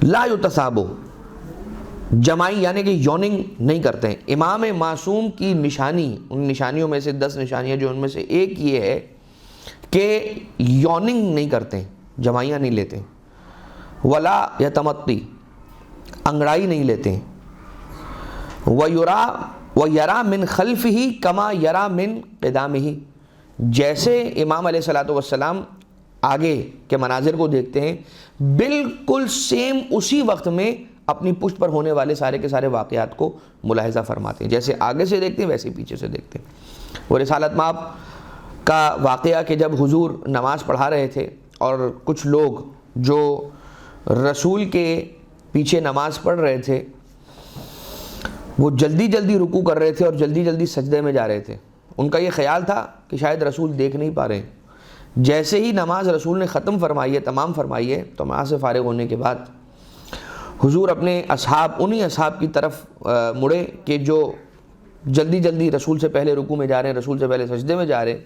لا یتصابو، جمائی یعنی کہ یوننگ نہیں کرتے ہیں۔ امام معصوم کی نشانی، ان نشانیوں میں سے 10 نشانیاں جو ان میں سے ایک یہ ہے کہ یوننگ نہیں کرتے ہیں، جمائیاں نہیں لیتے ہیں۔ ولا یتمطی، انگڑائی نہیں لیتے ہیں۔ وَيَرَى مِنْ خَلْفِهِ كَمَا يَرَى مِنْ قِدَامِهِ، جیسے امام علیہ الصلوۃ والسلام آگے کے مناظر کو دیکھتے ہیں بالکل سیم اسی وقت میں اپنی پشت پر ہونے والے سارے کے سارے واقعات کو ملاحظہ فرماتے ہیں، جیسے آگے سے دیکھتے ہیں ویسے پیچھے سے دیکھتے ہیں۔ وہ رسالت مآب کا واقعہ کہ جب حضور نماز پڑھا رہے تھے اور کچھ لوگ جو رسول کے پیچھے نماز پڑھ رہے تھے وہ جلدی جلدی رکوع کر رہے تھے اور جلدی جلدی سجدے میں جا رہے تھے، ان کا یہ خیال تھا کہ شاید رسول دیکھ نہیں پا رہے ہیں۔ جیسے ہی نماز رسول نے ختم فرمائی ہے، تمام فرمائی ہے، تو نماز سے فارغ ہونے کے بعد حضور اپنے انہی اصحاب کی طرف مڑے کہ جو جلدی جلدی رسول سے پہلے رکوع میں جا رہے ہیں، رسول سے پہلے سجدے میں جا رہے ہیں۔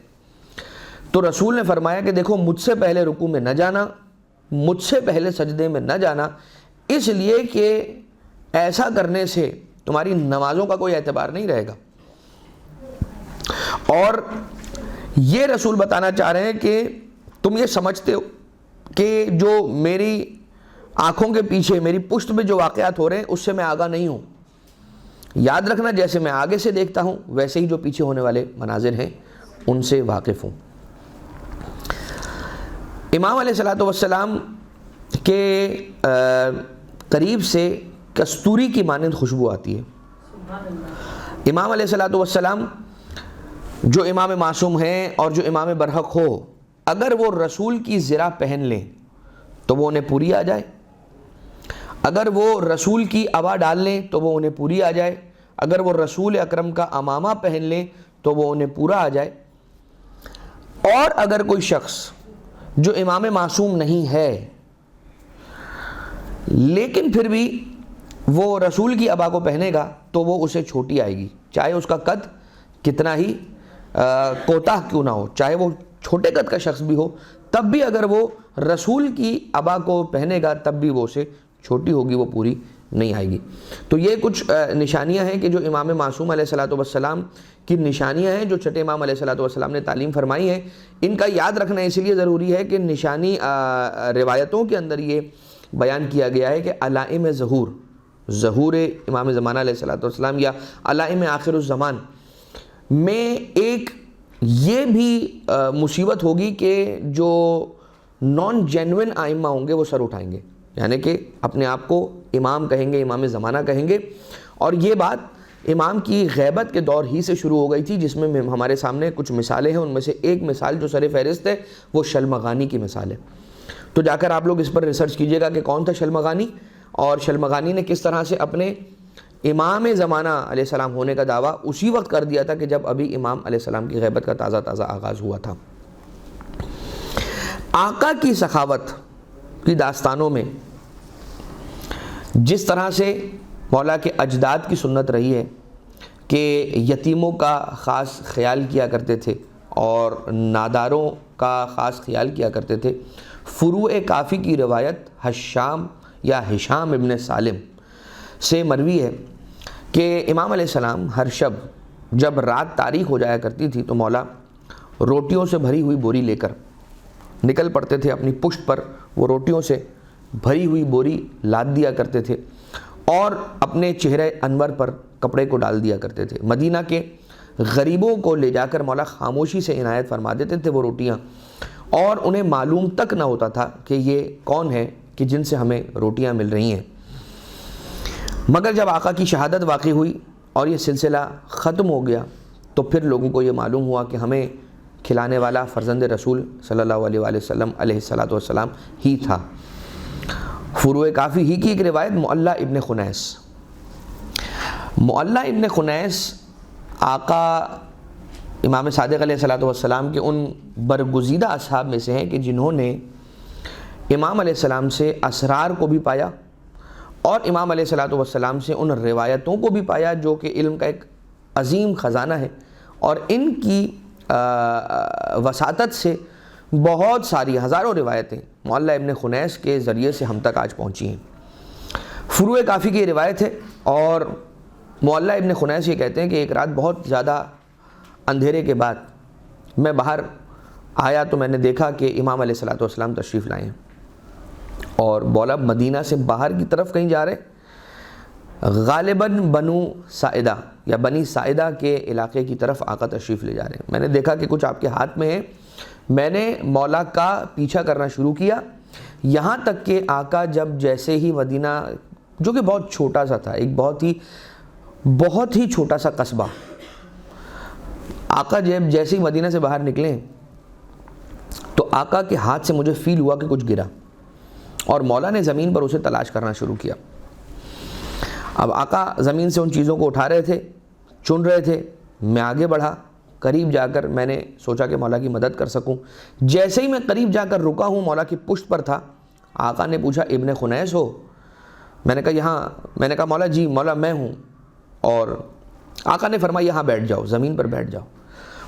تو رسول نے فرمایا کہ دیکھو مجھ سے پہلے رکوع میں نہ جانا، مجھ سے پہلے سجدے میں نہ جانا، اس لیے کہ ایسا کرنے سے تمہاری نمازوں کا کوئی اعتبار نہیں رہے گا۔ اور یہ رسول بتانا چاہ رہے ہیں کہ تم یہ سمجھتے ہو کہ جو میری آنکھوں کے پیچھے میری پشت میں جو واقعات ہو رہے ہیں اس سے میں آگاہ نہیں ہوں، یاد رکھنا جیسے میں آگے سے دیکھتا ہوں ویسے ہی جو پیچھے ہونے والے مناظر ہیں ان سے واقف ہوں۔ امام علیہ الصلوۃ والسلام کے قریب سے کستوری کی مانند خوشبو آتی ہے۔ امام علیہ الصلوۃ والسلام جو امام معصوم ہیں اور جو امام برحق ہو، اگر وہ رسول کی زرہ پہن لیں تو وہ انہیں پوری آ جائے، اگر وہ رسول کی عبا ڈال لیں تو وہ انہیں پوری آ جائے، اگر وہ رسول اکرم کا عمامہ پہن لیں تو وہ انہیں پورا آ جائے۔ اور اگر کوئی شخص جو امام معصوم نہیں ہے لیکن پھر بھی وہ رسول کی عبا کو پہنے گا تو وہ اسے چھوٹی آئے گی، چاہے اس کا قد کتنا ہی کوتاہ کیوں نہ ہو، چاہے وہ چھوٹے قد کا شخص بھی ہو، تب بھی اگر وہ رسول کی عبا کو پہنے گا تب بھی وہ اسے چھوٹی ہوگی وہ پوری نہیں آئے گی۔ تو یہ کچھ نشانیاں ہیں کہ جو امام معصوم علیہ الصلوۃ والسلام کی نشانیاں ہیں جو چھٹے امام علیہ الصلوۃ والسلام نے تعلیم فرمائی ہیں۔ ان کا یاد رکھنا اس لیے ضروری ہے کہ نشانی روایتوں کے اندر یہ بیان کیا گیا ہے کہ علائم ظہور امام زمانہ علیہ الصلوۃ والسلام یا علائم آخر الزمان میں ایک یہ بھی مصیبت ہوگی کہ جو نان جینوئن آئمہ ہوں گے وہ سر اٹھائیں گے، یعنی کہ اپنے آپ کو امام کہیں گے، امام زمانہ کہیں گے۔ اور یہ بات امام کی غیبت کے دور ہی سے شروع ہو گئی تھی، جس میں ہمارے سامنے کچھ مثالیں ہیں۔ ان میں سے ایک مثال جو سر فہرست ہے وہ شلمغانی کی مثال ہے۔ تو جا کر آپ لوگ اس پر ریسرچ کیجئے گا کہ کون تھا شلمغانی، اور شلمغانی نے کس طرح سے اپنے امام زمانہ علیہ السلام ہونے کا دعویٰ اسی وقت کر دیا تھا کہ جب ابھی امام علیہ السلام کی غیبت کا تازہ آغاز ہوا تھا۔ آقا کی سخاوت کی داستانوں میں جس طرح سے مولا کے اجداد کی سنت رہی ہے کہ یتیموں کا خاص خیال کیا کرتے تھے اور ناداروں کا خاص خیال کیا کرتے تھے، فروع کافی کی روایت ہشام ابن سالم سے مروی ہے کہ امام علیہ السلام ہر شب جب رات تاریک ہو جایا کرتی تھی تو مولا روٹیوں سے بھری ہوئی بوری لے کر نکل پڑتے تھے اپنی پشت پر، وہ روٹیوں سے بھری ہوئی بوری لاد دیا کرتے تھے اور اپنے چہرے انور پر کپڑے کو ڈال دیا کرتے تھے۔ مدینہ کے غریبوں کو لے جا کر مولا خاموشی سے عنایت فرما دیتے تھے وہ روٹیاں، اور انہیں معلوم تک نہ ہوتا تھا کہ یہ کون ہے کہ جن سے ہمیں روٹیاں مل رہی ہیں۔ مگر جب آقا کی شہادت واقع ہوئی اور یہ سلسلہ ختم ہو گیا تو پھر لوگوں کو یہ معلوم ہوا کہ ہمیں کھلانے والا فرزند رسول صلی اللہ علیہ وآلہ وسلم علیہ الصلوۃ والسلام ہی تھا۔ فروع کافی ہی کی ایک روایت معلّہ ابن خنیس آقا امام صادق علیہ الصلوۃ والسلام کے ان برگزیدہ اصحاب میں سے ہیں کہ جنہوں نے امام علیہ السلام سے اسرار کو بھی پایا اور امام علیہ الصلوۃ والسلام سے ان روایتوں کو بھی پایا جو کہ علم کا ایک عظیم خزانہ ہے، اور ان کی وساطت سے بہت ساری ہزاروں روایتیں معلّہ ابن خنیس کے ذریعے سے ہم تک آج پہنچی ہیں۔ فروع کافی کی روایت ہے، اور معلّہ ابن خنیس یہ کہتے ہیں کہ ایک رات بہت زیادہ اندھیرے کے بعد میں باہر آیا تو میں نے دیکھا کہ امام علیہ الصلوۃ والسلام تشریف لائے ہیں، اور بولا مدینہ سے باہر کی طرف کہیں جا رہے، غالباً بنو سائدہ یا بنی سائدہ کے علاقے کی طرف آقا تشریف لے جا رہے ہیں۔ میں نے دیکھا کہ کچھ آپ کے ہاتھ میں ہے، میں نے مولا کا پیچھا کرنا شروع کیا، یہاں تک کہ آقا جب جیسے ہی مدینہ، جو کہ بہت چھوٹا سا تھا، ایک بہت ہی چھوٹا سا قصبہ، آقا جب جیسے ہی مدینہ سے باہر نکلے تو آقا کے ہاتھ سے مجھے فیل ہوا کہ کچھ گرا، اور مولا نے زمین پر اسے تلاش کرنا شروع کیا۔ اب آقا زمین سے ان چیزوں کو اٹھا رہے تھے، چن رہے تھے، میں آگے بڑھا، قریب جا کر میں نے سوچا کہ مولا کی مدد کر سکوں۔ جیسے ہی میں قریب جا کر رکا ہوں، مولا کی پشت پر تھا، آقا نے پوچھا ابن خنیس ہو؟ میں نے کہا یہاں، میں نے کہا مولا جی مولا میں ہوں، اور آقا نے فرمایا یہاں بیٹھ جاؤ، زمین پر بیٹھ جاؤ،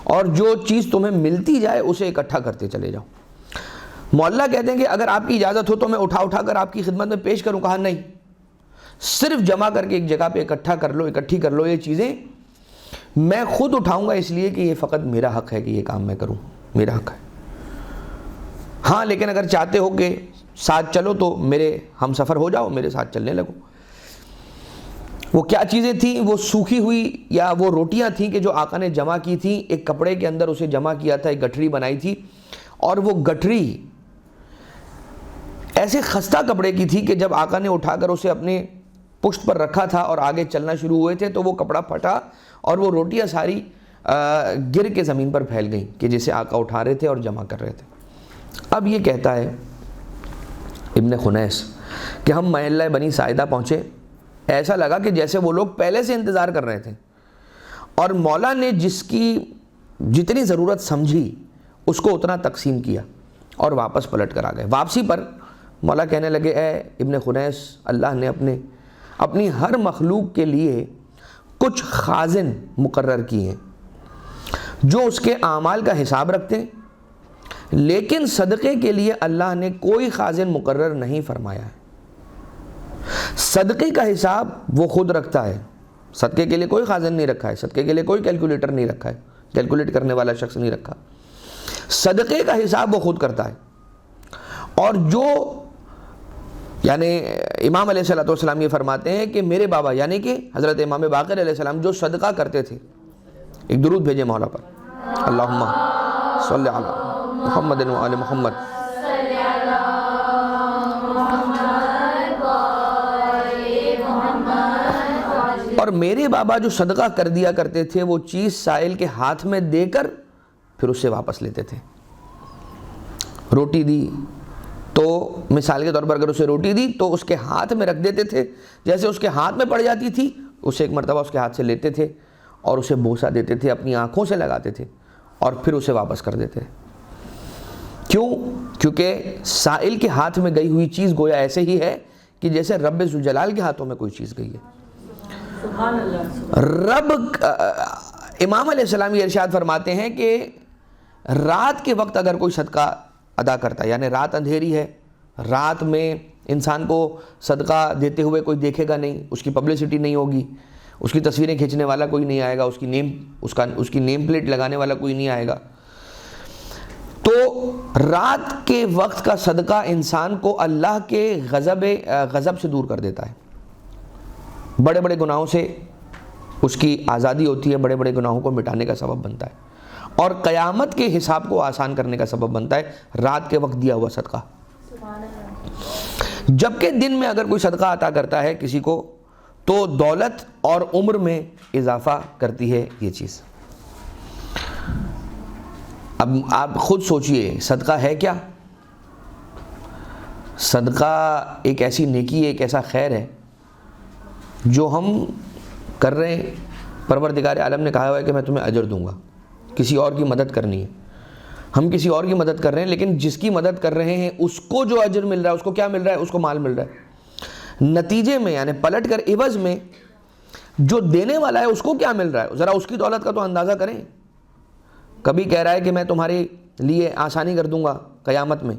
اور جو چیز تمہیں ملتی جائے اسے اکٹھا کرتے چلے جاؤ۔ مولا کہتے ہیں کہ اگر آپ کی اجازت ہو تو میں اٹھا کر آپ کی خدمت میں پیش کروں۔ کہا نہیں، صرف جمع کر کے ایک جگہ پہ اکٹھی کر لو یہ چیزیں، میں خود اٹھاؤں گا، اس لیے کہ یہ فقط میرا حق ہے کہ یہ کام میں کروں، میرا حق ہے۔ ہاں لیکن اگر چاہتے ہو کہ ساتھ چلو تو میرے ہم سفر ہو جاؤ، میرے ساتھ چلنے لگو۔ وہ کیا چیزیں تھیں؟ وہ سوکھی ہوئی یا وہ روٹیاں تھیں کہ جو آقا نے جمع کی تھیں، ایک کپڑے کے اندر اسے جمع کیا تھا، ایک گٹھڑی بنائی تھی، اور وہ گٹھڑی ایسے خستہ کپڑے کی تھی کہ جب آقا نے اٹھا کر اسے اپنے پشت پر رکھا تھا اور آگے چلنا شروع ہوئے تھے تو وہ کپڑا پھٹا اور وہ روٹیاں ساری گر کے زمین پر پھیل گئیں کہ جسے آقا اٹھا رہے تھے اور جمع کر رہے تھے۔ اب یہ کہتا ہے ابن خنیس کہ ہم محلہ بنی سائدہ پہنچے، ایسا لگا کہ جیسے وہ لوگ پہلے سے انتظار کر رہے تھے، اور مولا نے جس کی جتنی ضرورت سمجھی اس کو اتنا تقسیم کیا اور واپس پلٹ کر آ گئے۔ واپسی پر مولا کہنے لگے اے ابن خنیس، اللہ نے اپنی ہر مخلوق کے لیے کچھ خازن مقرر کیے ہیں جو اس کے اعمال کا حساب رکھتے ہیں، لیکن صدقے کے لیے اللہ نے کوئی خازن مقرر نہیں فرمایا ہے۔ صدقے کا حساب وہ خود رکھتا ہے، صدقے کے لیے کوئی خازن نہیں رکھا ہے، صدقے کے لیے کوئی کیلکولیٹر نہیں رکھا ہے، کیلکولیٹ کرنے والا شخص نہیں رکھا، صدقے کا حساب وہ خود کرتا ہے۔ اور جو یعنی امام علیہ السلام یہ فرماتے ہیں کہ میرے بابا یعنی کہ حضرت امام باقر علیہ السلام جو صدقہ کرتے تھے، ایک درود بھیجے مولا پر، اللہم صلی علی محمد و آل محمد، اور میرے بابا جو صدقہ کر دیا کرتے تھے وہ چیز سائل کے ہاتھ میں دے کر پھر اسے واپس لیتے تھے۔ روٹی دی تو مثال کے طور پر اگر اسے روٹی دی تو اس کے ہاتھ میں رکھ دیتے تھے، جیسے اس کے ہاتھ میں پڑ جاتی تھی اسے ایک مرتبہ اس کے ہاتھ سے لیتے تھے اور اسے بوسہ دیتے تھے، اپنی آنکھوں سے لگاتے تھے اور پھر اسے واپس کر دیتے تھے۔ کیوں؟ کیونکہ سائل کے ہاتھ میں گئی ہوئی چیز گویا ایسے ہی ہے کہ جیسے رب ذوالجلال کے ہاتھوں میں کوئی چیز گئی ہے۔ سبحان اللہ۔ رب امام علیہ السلام یہ ارشاد فرماتے ہیں کہ رات کے وقت اگر کوئی صدقہ ادا کرتا ہے، یعنی رات اندھیری ہے، رات میں انسان کو صدقہ دیتے ہوئے کوئی دیکھے گا نہیں، اس کی پبلسٹی نہیں ہوگی، اس کی تصویریں کھینچنے والا کوئی نہیں آئے گا، اس کی نیم پلیٹ لگانے والا کوئی نہیں آئے گا، تو رات کے وقت کا صدقہ انسان کو اللہ کے غضب سے دور کر دیتا ہے، بڑے بڑے گناہوں سے اس کی آزادی ہوتی ہے، بڑے بڑے گناہوں کو مٹانے کا سبب بنتا ہے، اور قیامت کے حساب کو آسان کرنے کا سبب بنتا ہے رات کے وقت دیا ہوا صدقہ۔ جبکہ دن میں اگر کوئی صدقہ عطا کرتا ہے کسی کو تو دولت اور عمر میں اضافہ کرتی ہے یہ چیز۔ اب آپ خود سوچئے صدقہ ہے کیا؟ صدقہ ایک ایسی نیکی ہے، ایک ایسا خیر ہے جو ہم کر رہے ہیں، پروردگار عالم نے کہا ہوا ہے کہ میں تمہیں اجر دوں گا، کسی اور کی مدد کرنی ہے، ہم کسی اور کی مدد کر رہے ہیں، لیکن جس کی مدد کر رہے ہیں اس کو جو اجر مل رہا ہے اس کو کیا مل رہا ہے؟ اس کو مال مل رہا ہے۔ نتیجے میں یعنی پلٹ کر عوض میں جو دینے والا ہے اس کو کیا مل رہا ہے؟ ذرا اس کی دولت کا تو اندازہ کریں۔ کبھی کہہ رہا ہے کہ میں تمہارے لیے آسانی کر دوں گا قیامت میں،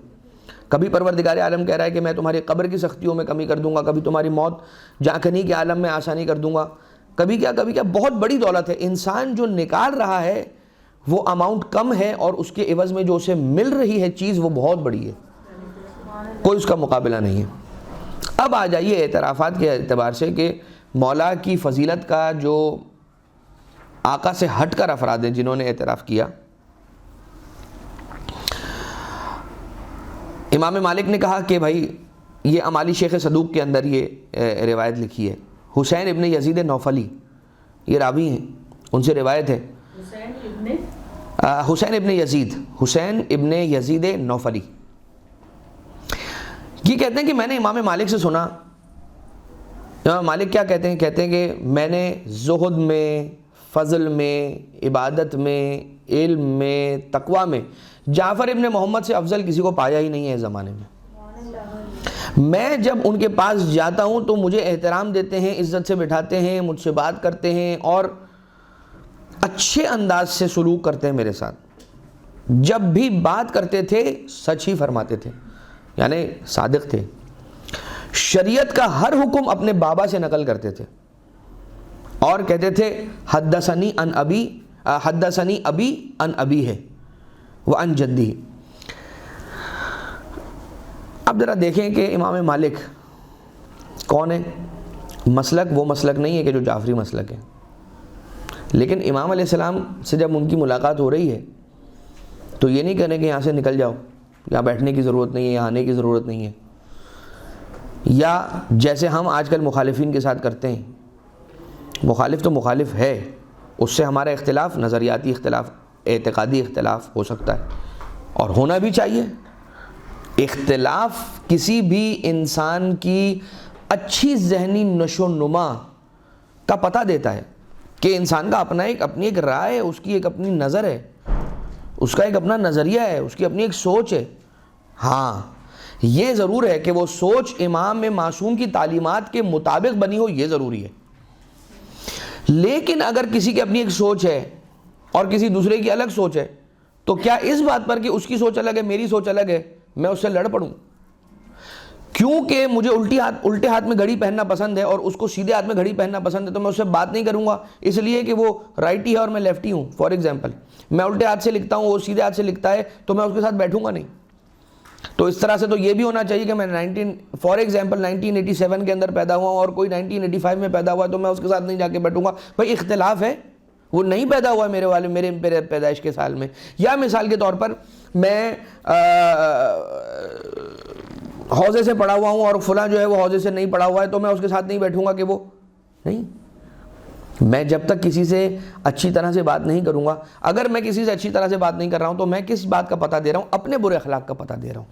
کبھی پروردگار عالم کہہ رہا ہے کہ میں تمہاری قبر کی سختیوں میں کمی کر دوں گا، کبھی تمہاری موت جاکنی کے عالم میں آسانی کر دوں گا، کبھی کیا بہت بڑی دولت ہے۔ انسان جو نکال رہا ہے وہ اماؤنٹ کم ہے اور اس کے عوض میں جو اسے مل رہی ہے چیز وہ بہت بڑی ہے، کوئی اس کا مقابلہ نہیں ہے۔ اب آ جائیے اعترافات کے اعتبار سے کہ مولا کی فضیلت کا جو آقا سے ہٹ کر افراد ہیں جنہوں نے اعتراف کیا۔ امام مالک نے کہا کہ بھائی یہ امالی شیخ صدوق کے اندر یہ روایت لکھی ہے، حسین ابن یزید نوفلی یہ راوی ہیں، ان سے روایت ہے، حسین ابن یزید نوفلی یہ کہتے ہیں کہ میں نے امام مالک سے سنا۔ امام مالک کیا کہتے ہیں؟ کہتے ہیں کہ میں نے زہد میں، فضل میں، عبادت میں، علم میں، تقوی میں جعفر ابن محمد سے افضل کسی کو پایا ہی نہیں ہے اس زمانے میں۔ میں جب ان کے پاس جاتا ہوں تو مجھے احترام دیتے ہیں، عزت سے بٹھاتے ہیں، مجھ سے بات کرتے ہیں اور اچھے انداز سے سلوک کرتے ہیں میرے ساتھ۔ جب بھی بات کرتے تھے سچ ہی فرماتے تھے، یعنی صادق تھے۔ شریعت کا ہر حکم اپنے بابا سے نقل کرتے تھے اور کہتے تھے حدثنی ابی ان ابی ہے وان جدی۔ اب ذرا دیکھیں کہ امام مالک کون ہے؟ مسلک وہ مسلک نہیں ہے کہ جو جعفری مسلک ہے، لیکن امام علیہ السلام سے جب ان کی ملاقات ہو رہی ہے تو یہ نہیں کہنے کہ یہاں سے نکل جاؤ، یہاں بیٹھنے کی ضرورت نہیں ہے، یہاں آنے کی ضرورت نہیں ہے، یا جیسے ہم آج کل مخالفین کے ساتھ کرتے ہیں۔ مخالف تو مخالف ہے، اس سے ہمارا اختلاف نظریاتی اختلاف، اعتقادی اختلاف ہو سکتا ہے اور ہونا بھی چاہیے۔ اختلاف کسی بھی انسان کی اچھی ذہنی نشو و نما کا پتہ دیتا ہے کہ انسان کا اپنی ایک رائے ہے، اس کی ایک اپنی نظر ہے، اس کا ایک اپنا نظریہ ہے، اس کی اپنی ایک سوچ ہے۔ ہاں یہ ضرور ہے کہ وہ سوچ امام معصوم کی تعلیمات کے مطابق بنی ہو، یہ ضروری ہے۔ لیکن اگر کسی کی اپنی ایک سوچ ہے اور کسی دوسرے کی الگ سوچ ہے تو کیا اس بات پر کہ اس کی سوچ الگ ہے میری سوچ الگ ہے میں اس سے لڑ پڑوں؟ کیونکہ مجھے الٹے ہاتھ میں گھڑی پہننا پسند ہے اور اس کو سیدھے ہاتھ میں گھڑی پہننا پسند ہے، تو میں اس سے بات نہیں کروں گا اس لیے کہ وہ رائٹی ہے اور میں لیفٹی ہوں. فار ایگزامپل میں الٹے ہاتھ سے لکھتا ہوں، وہ سیدھے ہاتھ سے لکھتا ہے، تو میں اس کے ساتھ بیٹھوں گا نہیں. تو اس طرح سے تو یہ بھی ہونا چاہیے کہ میں فار ایگزامپل 1987 کے اندر پیدا ہوا ہوں اور کوئی 1985 میں پیدا ہوا ہے، تو میں اس کے ساتھ نہیں جا کے بیٹھوں گا. بھائی اختلاف ہے، وہ نہیں پیدا ہوا ہے میرے پیدائش کے سال میں. یا مثال کے طور پر میں حوضے سے پڑا ہوا ہوں اور فلاں جو ہے وہ حوضے سے نہیں پڑا ہوا ہے، تو میں اس کے ساتھ نہیں بیٹھوں گا کہ وہ نہیں. میں جب تک کسی سے اچھی طرح سے بات نہیں کروں گا، اگر میں کسی سے اچھی طرح سے بات نہیں کر رہا ہوں تو میں کس بات کا پتہ دے رہا ہوں؟ اپنے برے اخلاق کا پتہ دے رہا ہوں.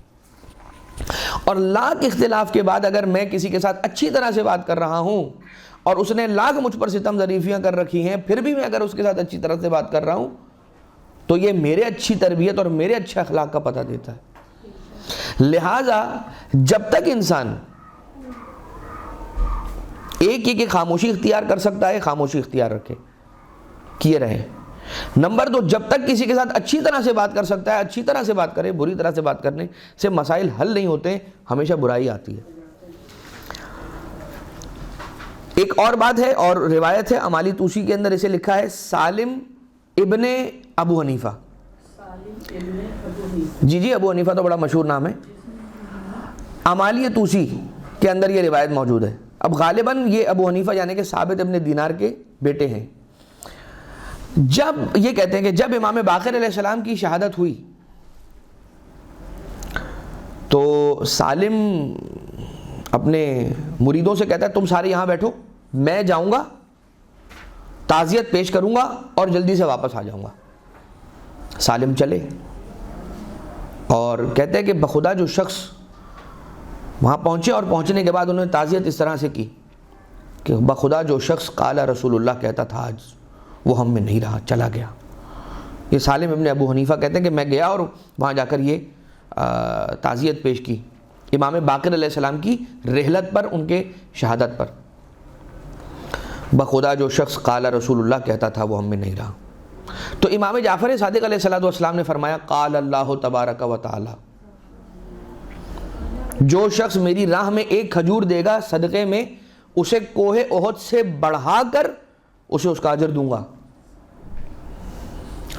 اور لاکھ اختلاف کے بعد اگر میں کسی کے ساتھ اچھی طرح سے بات کر رہا ہوں اور اس نے لاکھ مجھ پر ستم ظریفیاں کر رکھی ہیں، پھر بھی میں اگر اس کے ساتھ اچھی طرح سے بات کر رہا ہوں تو یہ میرے اچھی تربیت اور میرے اچھے اخلاق کا پتہ دیتا ہے. لہٰذا جب تک انسان ایک خاموشی اختیار کر سکتا ہے، خاموشی اختیار رکھے، کیے رہے. نمبر 2، جب تک کسی کے ساتھ اچھی طرح سے بات کر سکتا ہے اچھی طرح سے بات کرے. بری طرح سے بات کرنے سے مسائل حل نہیں ہوتے، ہمیشہ برائی آتی ہے. ایک اور بات ہے اور روایت ہے امالی توسی کے اندر اسے لکھا ہے سالم ابن ابو حنیفہ. جی ابو حنیفہ تو بڑا مشہور نام ہے. امالی توسی کے اندر یہ روایت موجود ہے. اب غالباً یہ ابو حنیفہ یعنی کہ ثابت ابن دینار کے بیٹے ہیں. جب یہ کہتے ہیں کہ جب امام باقر علیہ السلام کی شہادت ہوئی تو سالم اپنے مریدوں سے کہتا ہے تم سارے یہاں بیٹھو، میں جاؤں گا، تعزیت پیش کروں گا اور جلدی سے واپس آ جاؤں گا. سالم چلے اور کہتے ہیں کہ بخدا جو شخص وہاں پہنچے اور پہنچنے کے بعد انہوں نے تعزیت اس طرح سے کی کہ بخدا جو شخص قال رسول اللہ کہتا تھا آج وہ ہم میں نہیں رہا، چلا گیا. یہ سالم ابن ابو حنیفہ کہتے ہیں کہ میں گیا اور وہاں جا کر یہ تعزیت پیش کی امام باقر علیہ السلام کی رحلت پر، ان کے شہادت پر. بخدا جو شخص قال رسول اللہ کہتا تھا وہ ہم میں نہیں رہا. تو امام جعفر صادق علیہ السلام نے فرمایا قال اللہ تبارک و تعالی، جو شخص میری راہ میں ایک کھجور دے گا صدقے میں، اسے کوہ احد سے بڑھا کر اسے اس کا اجر دوں گا.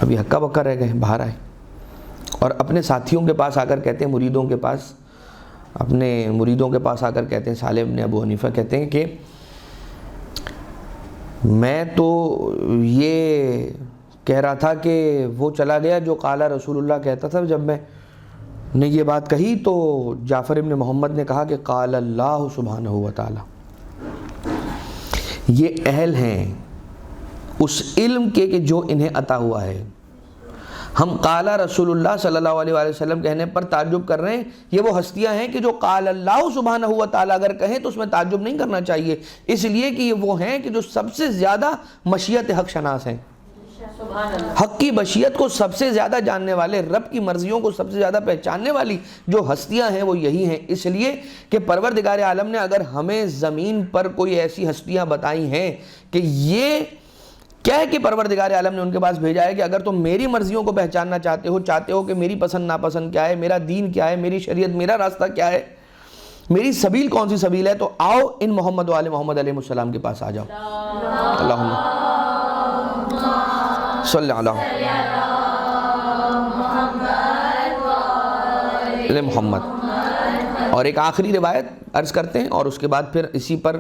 ابھی ہکا بکا رہ گئے، باہر آئے اور اپنے ساتھیوں کے پاس آ کر کہتے ہیں، اپنے مریدوں کے پاس آ کر کہتے ہیں، سالم ابن ابو حنیفہ کہتے ہیں کہ میں تو یہ کہہ رہا تھا کہ وہ چلا گیا جو قال رسول اللہ کہتا تھا. جب میں نے یہ بات کہی تو جعفر ابن محمد نے کہا کہ قال اللہ سبحانہ و تعالی. یہ اہل ہیں اس علم کے کہ جو انہیں عطا ہوا ہے. ہم قال رسول اللہ صلی اللہ علیہ وآلہ وسلم کہنے پر تعجب کر رہے ہیں، یہ وہ ہستیاں ہیں کہ جو قال اللہ سبحانہ و تعالی اگر کہیں تو اس میں تعجب نہیں کرنا چاہیے، اس لیے کہ یہ وہ ہیں کہ جو سب سے زیادہ مشیت حق شناس ہیں. حق کی مشیت کو سب سے زیادہ جاننے والے، رب کی مرضیوں کو سب سے زیادہ پہچاننے والی جو ہستیاں ہیں وہ یہی ہیں. اس لیے کہ پروردگار عالم نے اگر ہمیں زمین پر کوئی ایسی ہستیاں بتائی ہیں کہ یہ کیا ہے کہ پروردگار عالم نے ان کے پاس بھیجا ہے کہ اگر تم میری مرضیوں کو پہچاننا چاہتے ہو کہ میری پسند ناپسند کیا ہے، میرا دین کیا ہے، میری شریعت، میرا راستہ کیا ہے، میری سبیل کون سی سبیل ہے، تو آؤ ان محمد و آل محمد علیہ السلام کے پاس آ جاؤ. اللہم صلی اللہ علیہ محمد. اور ایک آخری روایت عرض کرتے ہیں اور اس کے بعد پھر اسی پر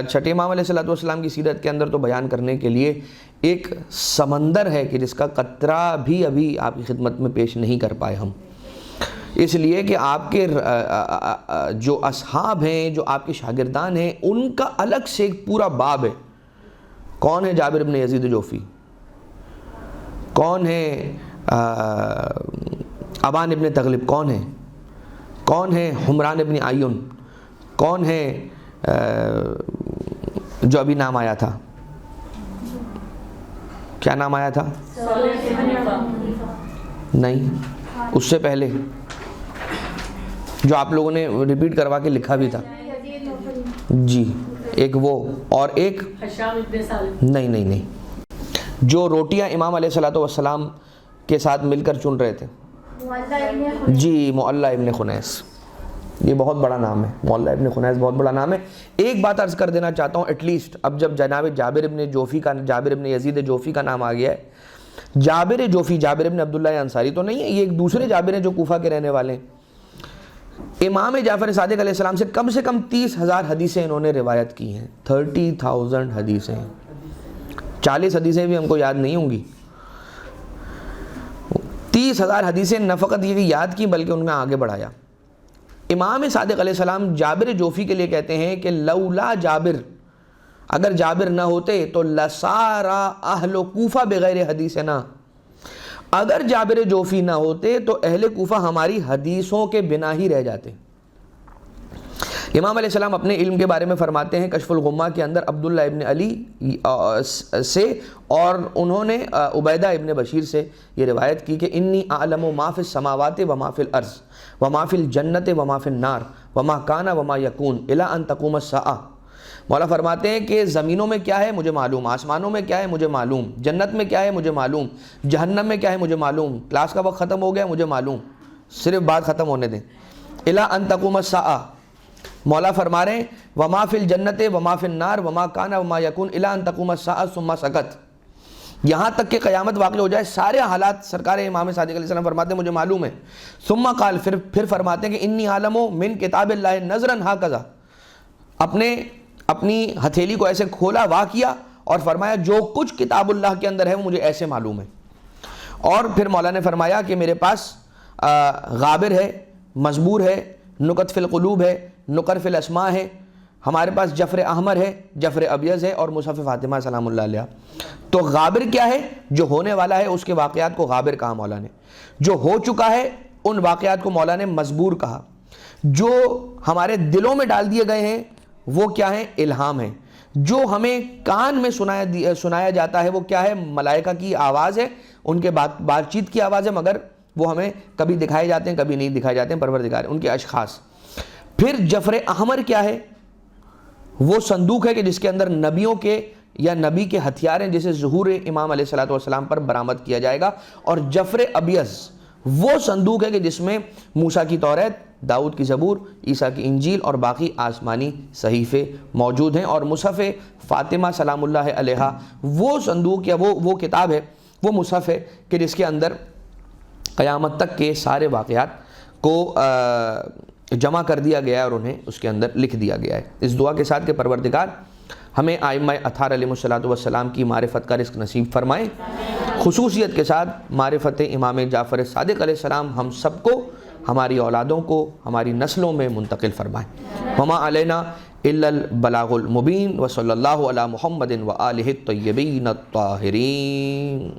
چھٹے امام علیہ السلام کی سیرت کے اندر تو بیان کرنے کے لیے ایک سمندر ہے کہ جس کا قطرہ بھی ابھی آپ کی خدمت میں پیش نہیں کر پائے ہم، اس لیے کہ آپ کے جو اصحاب ہیں، جو آپ کے شاگردان ہیں، ان کا الگ سے ایک پورا باب ہے. کون ہے جابر بن یزید جوفی، کون ہے ابان ابن تغلب، کون ہے حمران ابن عیون، کون ہے جو ابھی نام آیا تھا، کیا نام آیا تھا؟ نہیں، اس سے پہلے جو آپ لوگوں نے ریپیٹ کروا کے لکھا بھی تھا. جی ایک وہ اور ایک نہیں جو روٹیاں امام علیہ السلام کے ساتھ مل کر چن رہے تھے. جی معلّہ ابن خنیس. یہ بہت بڑا نام ہے، معلّہ ابن خنیس بہت بڑا نام ہے۔ ایک بات عرض کر دینا چاہتا ہوں، ایٹ لیسٹ اب جب جناب جابر ابن یزید جوفی کا نام آ گیا ہے، جابر جوفی جابر ابن عبداللہ انصاری تو نہیں ہے، یہ ایک دوسرے جابر ہیں جو کوفہ کے رہنے والے ہیں۔ امام جعفر صادق علیہ السلام سے کم 30,000 حدیثیں انہوں نے روایت کی ہیں، 30,000 حدیثیں، 40 حدیثیں بھی ہم کو یاد نہیں ہوں گی، 30,000 حدیثیں نہ فقط یہ یاد کی بلکہ ان میں آگے بڑھایا۔ امام صادق علیہ السلام جابر جوفی کے لیے کہتے ہیں کہ لولا جابر، اگر جابر نہ ہوتے تو لسارا اہل کوفہ بغیر حدیثنا، اگر جابر جوفی نہ ہوتے تو اہل کوفہ ہماری حدیثوں کے بنا ہی رہ جاتے۔ امام علیہ السلام اپنے علم کے بارے میں فرماتے ہیں کشف الغمہ کے اندر عبداللہ ابن علی سے، اور انہوں نے عبیدہ ابن بشیر سے یہ روایت کی کہ انی اعلم ما فی السماوات و ما فی الارض و ما فی الجنت و ما فی النار و ما کان و ما یکون الی ان تقوم الساعہ۔ مولا فرماتے ہیں کہ زمینوں میں کیا ہے مجھے معلوم، آسمانوں میں کیا ہے مجھے معلوم، جنت میں کیا ہے مجھے معلوم، جہنم میں کیا ہے مجھے معلوم، کلاس کا وقت ختم ہو گیا مجھے معلوم، صرف بات ختم ہونے دیں، الی ان تقوم الساعہ۔ مولا فرما رہے ہیں وما فی الجنت وما فی النار وما کان وما یکون الی ان تقوم الساعہ ثم سکت، یہاں تک کہ قیامت واقع ہو جائے سارے حالات سرکار امام صادق علیہ السلام فرماتے ہیں مجھے معلوم ہے۔ ثم قال، پھر فرماتے ہیں کہ انی عالم من کتاب اللہ نظرا ہاکذا، اپنی ہتھیلی کو ایسے کھولا وا کیا اور فرمایا جو کچھ کتاب اللہ کے اندر ہے وہ مجھے ایسے معلوم ہے۔ اور پھر مولا نے فرمایا کہ میرے پاس غابر ہے، مزبور ہے، نکت فی القلوب ہے، نقر فی الاسماء ہے، ہمارے پاس جفر احمر ہے، جفر ابیض ہے، اور مصحف فاطمہ سلام اللہ علیہ۔ تو غابر کیا ہے؟ جو ہونے والا ہے اس کے واقعات کو غابر کہا مولا نے، جو ہو چکا ہے ان واقعات کو مولا نے مزبور کہا، جو ہمارے دلوں میں ڈال دیے گئے ہیں وہ کیا ہے؟ الہام ہے، جو ہمیں کان میں سنایا جاتا ہے وہ کیا ہے؟ ملائکہ کی آواز ہے، ان کے بات چیت کی آواز ہے، مگر وہ ہمیں کبھی دکھائے جاتے ہیں کبھی نہیں دکھائے جاتے ہیں، پروردگار ان کے اشخاص۔ پھر جفر احمر کیا ہے؟ وہ صندوق ہے کہ جس کے اندر نبیوں کے یا نبی کے ہتھیار ہیں جسے ظہور امام علیہ الصلوۃ والسلام پر برآمد کیا جائے گا۔ اور جفر ابیض وہ صندوق ہے کہ جس میں موسیٰ کی توریت، داؤد کی زبور، عیسیٰ کی انجیل اور باقی آسمانی صحیفے موجود ہیں۔ اور مصحف فاطمہ سلام اللہ علیہا وہ صندوق یا وہ کتاب ہے، وہ مصحف ہے کہ جس کے اندر قیامت تک کے سارے واقعات کو جمع کر دیا گیا ہے اور انہیں اس کے اندر لکھ دیا گیا ہے۔ اس دعا کے ساتھ کہ پروردگار ہمیں ائمہ اطہار علیہ الصلوۃ والسلام کی معرفت کا رزق نصیب فرمائے، خصوصیت کے ساتھ معرفت امام جعفر صادق علیہ السلام ہم سب کو، ہماری اولادوں کو، ہماری نسلوں میں منتقل فرمائے۔ وما علینا الا البلاغ المبین، وصلی اللہ علی محمد وآلہ الطیبین الطاہرین۔